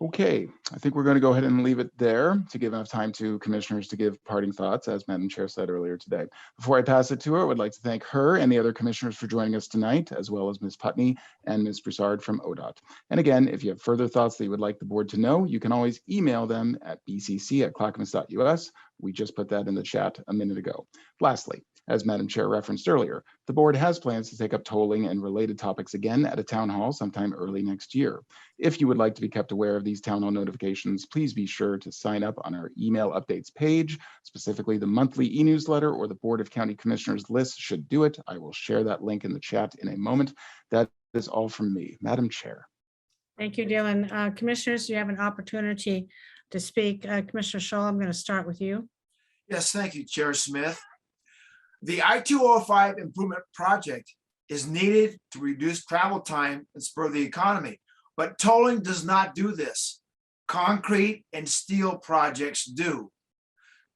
Okay, I think we're going to go ahead and leave it there to give enough time to commissioners to give parting thoughts, as Madam Chair said earlier today. Before I pass it to her, I would like to thank her and the other commissioners for joining us tonight, as well as Ms. Putney and Ms. Broussard from ODOT. And again, if you have further thoughts that you would like the board to know, you can always email them at bcc@clackamas.us. We just put that in the chat a minute ago. Lastly, as Madam Chair referenced earlier, the board has plans to take up tolling and related topics again at a town hall sometime early next year. If you would like to be kept aware of these town hall notifications, please be sure to sign up on our email updates page, specifically the monthly e-newsletter or the Board of County Commissioners list should do it. I will share that link in the chat in a moment. That is all from me. Madam Chair. Thank you, Dylan. Commissioners, you have an opportunity to speak. Commissioner Shaw, I'm going to start with you. Yes, thank you, Chair Smith. The I-205 improvement project is needed to reduce travel time and spur the economy, but tolling does not do this. Concrete and steel projects do.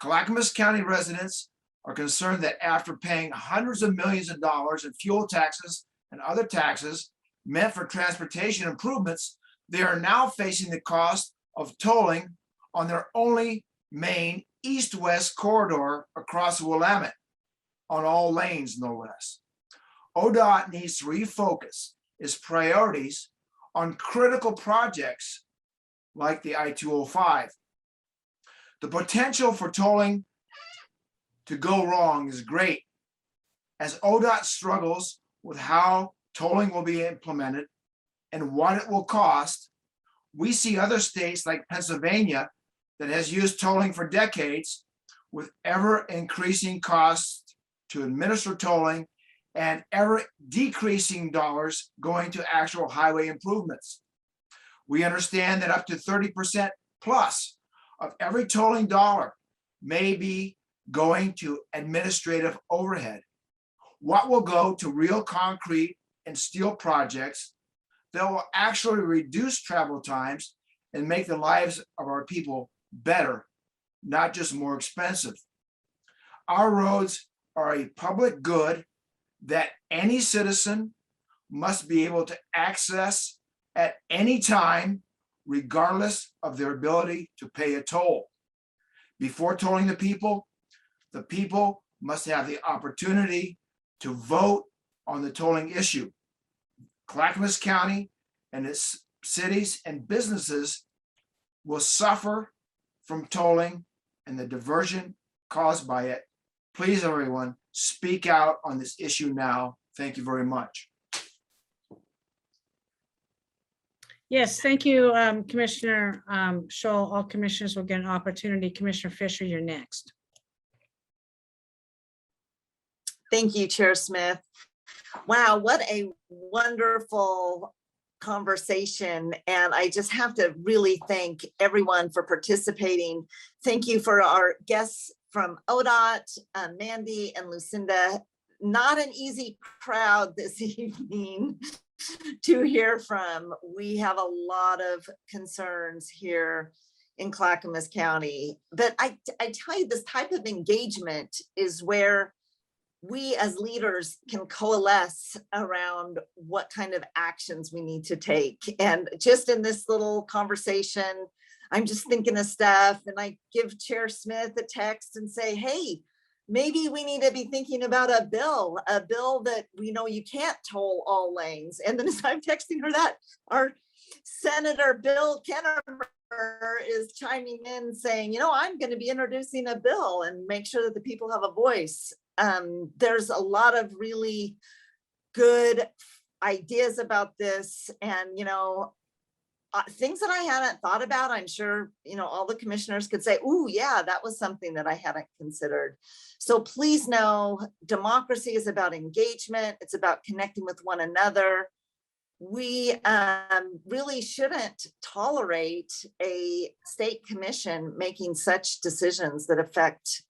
Clackamas County residents are concerned that after paying hundreds of millions of dollars in fuel taxes and other taxes meant for transportation improvements, they are now facing the cost of tolling on their only main east-west corridor across the Willamette, on all lanes, no less. ODOT needs to refocus its priorities on critical projects like the I-205. The potential for tolling to go wrong is great, as ODOT struggles with how tolling will be implemented and what it will cost. We see other states like Pennsylvania that has used tolling for decades with ever increasing costs to administer tolling and ever decreasing dollars going to actual highway improvements. We understand that up to 30% plus of every tolling dollar may be going to administrative overhead. What will go to real concrete and steel projects that will actually reduce travel times and make the lives of our people better, not just more expensive. Our roads are a public good that any citizen must be able to access at any time, regardless of their ability to pay a toll. Before tolling the people must have the opportunity to vote on the tolling issue. Clackamas County and its cities and businesses will suffer from tolling and the diversion caused by it. Please, everyone, speak out on this issue now. Thank you very much. Yes, thank you, Commissioner Shaw. All commissioners will get an opportunity. Commissioner Fisher, you're next. Thank you, Chair Smith. Wow, what a wonderful conversation. And I just have to really thank everyone for participating. Thank you for our guests from ODOT, Mandy and Lucinda. Not an easy crowd this evening to hear from. We have a lot of concerns here in Clackamas County. But I tell you, this type of engagement is where we as leaders can coalesce around what kind of actions we need to take. And just in this little conversation, I'm just thinking of stuff, and I give Chair Smith a text and say, hey, maybe we need to be thinking about a bill that we know you can't toll all lanes. And then as I'm texting her that, our Senator Bill Kennemer is chiming in saying, you know, I'm going to be introducing a bill and make sure that the people have a voice. There's a lot of really good ideas about this, and, you know, things that I hadn't thought about. I'm sure, you know, all the commissioners could say, "Ooh, yeah, that was something that I hadn't considered." So please know, democracy is about engagement. It's about connecting with one another. We really shouldn't tolerate a state commission making such decisions that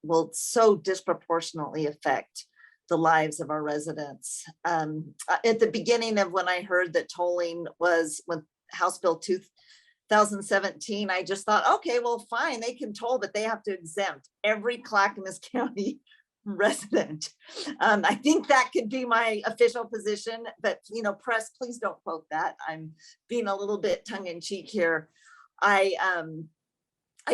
will so disproportionately affect the lives of our residents. At the beginning of when I heard that tolling was with House Bill 2017, I just thought, okay, well, fine, they can toll, but they have to exempt every Clackamas County resident. I think that could be my official position, but, you know, press, please don't quote that. I'm being a little bit tongue in cheek here. I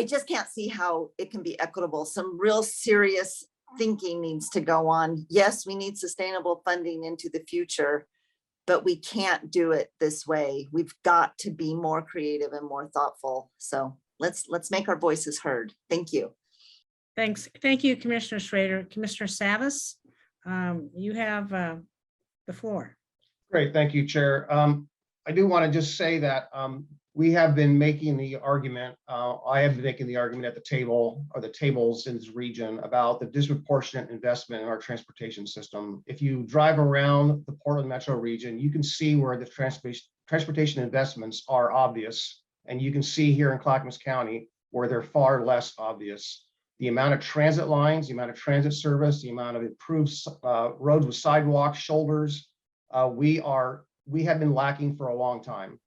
just can't see how it can be equitable. Some real serious thinking needs to go on. Yes, we need sustainable funding into the future, but we can't do it this way. We've got to be more creative and more thoughtful. So let's make our voices heard. Thank you. Thanks. Thank you, Commissioner Schrader. Commissioner Savas, you have the floor. Great, thank you, Chair. I do want to just say that we have been making the argument, I have been making the argument at the table or the tables in this region about the disproportionate investment in our transportation system. If you drive around the Portland metro region, you can see where the transportation investments are obvious. And you can see here in Clackamas County where they're far less obvious. The amount of transit lines, the amount of transit service, the amount of improved roads with sidewalks, shoulders, we have been lacking for a long time.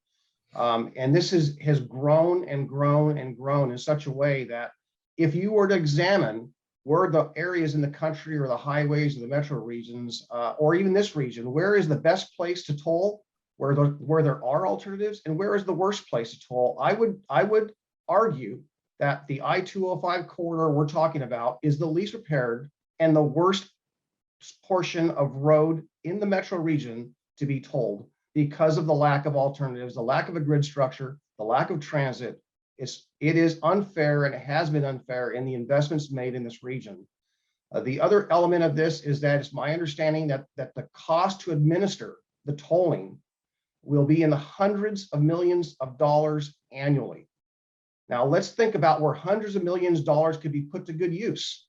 And this has grown and grown and grown in such a way that if you were to examine where the areas in the country or the highways or the metro regions, or even this region, where is the best place to toll, where there are alternatives, and where is the worst place to toll, I would argue that the I-205 corridor we're talking about is the least repaired and the worst portion of road in the metro region to be tolled because of the lack of alternatives, the lack of a grid structure, the lack of transit. It is unfair, and it has been unfair in the investments made in this region. The other element of this is that it's my understanding that the cost to administer the tolling will be in the hundreds of millions of dollars annually. Now let's think about where hundreds of millions of dollars could be put to good use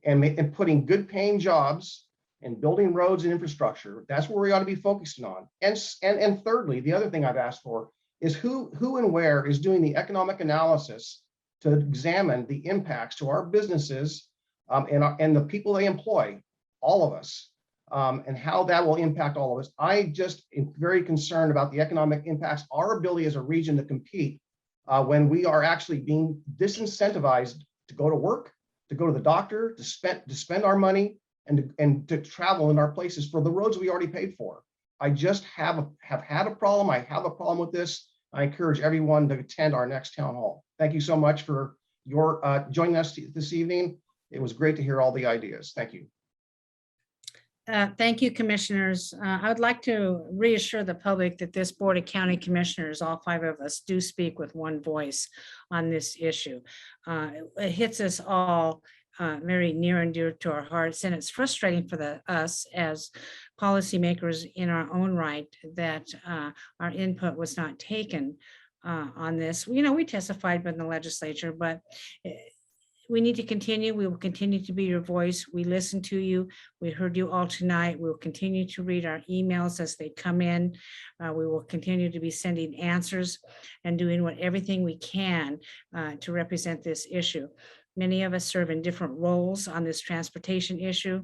and putting good paying jobs and building roads and infrastructure. That's where we ought to be focusing on. And thirdly, the other thing I've asked for is who and where is doing the economic analysis to examine the impacts to our businesses and the people they employ, all of us, and how that will impact all of us. I just am very concerned about the economic impacts, our ability as a region to compete when we are actually being disincentivized to go to work, to go to the doctor, to spend our money, and to travel in our places for the roads we already paid for. I just have had a problem. I have a problem with this. I encourage everyone to attend our next town hall. Thank you so much for your joining us this evening. It was great to hear all the ideas. Thank you. Thank you, commissioners. I would like to reassure the public that this Board of County Commissioners, all 5 of us, do speak with one voice on this issue. It hits us all very near and dear to our hearts, and it's frustrating for us as policymakers in our own right that our input was not taken on this. You know, we testified in the legislature, but we need to continue. We will continue to be your voice. We listened to you. We heard you all tonight. We will continue to read our emails as they come in. We will continue to be sending answers and doing everything we can to represent this issue. Many of us serve in different roles on this transportation issue.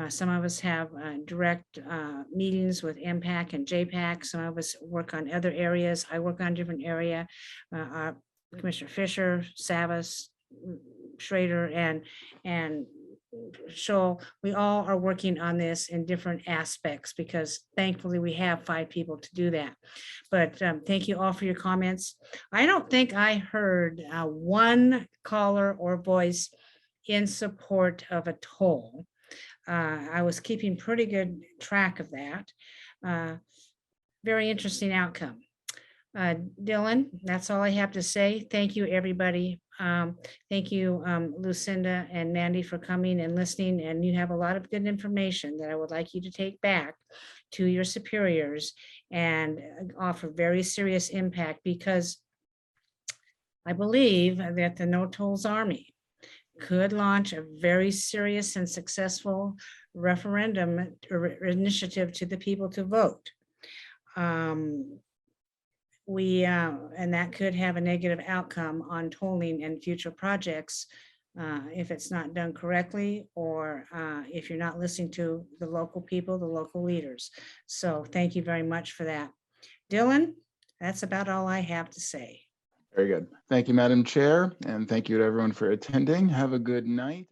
Some of us have direct meetings with MPAC and JPAC. Some of us work on other areas. I work on a different area. Commissioner Fisher, Savas, Schrader, and so we all are working on this in different aspects because thankfully we have 5 people to do that. But thank you all for your comments. I don't think I heard one caller or voice in support of a toll. I was keeping pretty good track of that. Very interesting outcome. Dylan, that's all I have to say. Thank you, everybody. Thank you, Lucinda and Mandy, for coming and listening. And you have a lot of good information that I would like you to take back to your superiors and offer very serious impact, because I believe that the No Tolls Army could launch a very serious and successful referendum or initiative to the people to vote. And that could have a negative outcome on tolling and future projects if it's not done correctly, or if you're not listening to the local people, the local leaders. So thank you very much for that. Dylan, that's about all I have to say. Very good. Thank you, Madam Chair, and thank you to everyone for attending. Have a good night.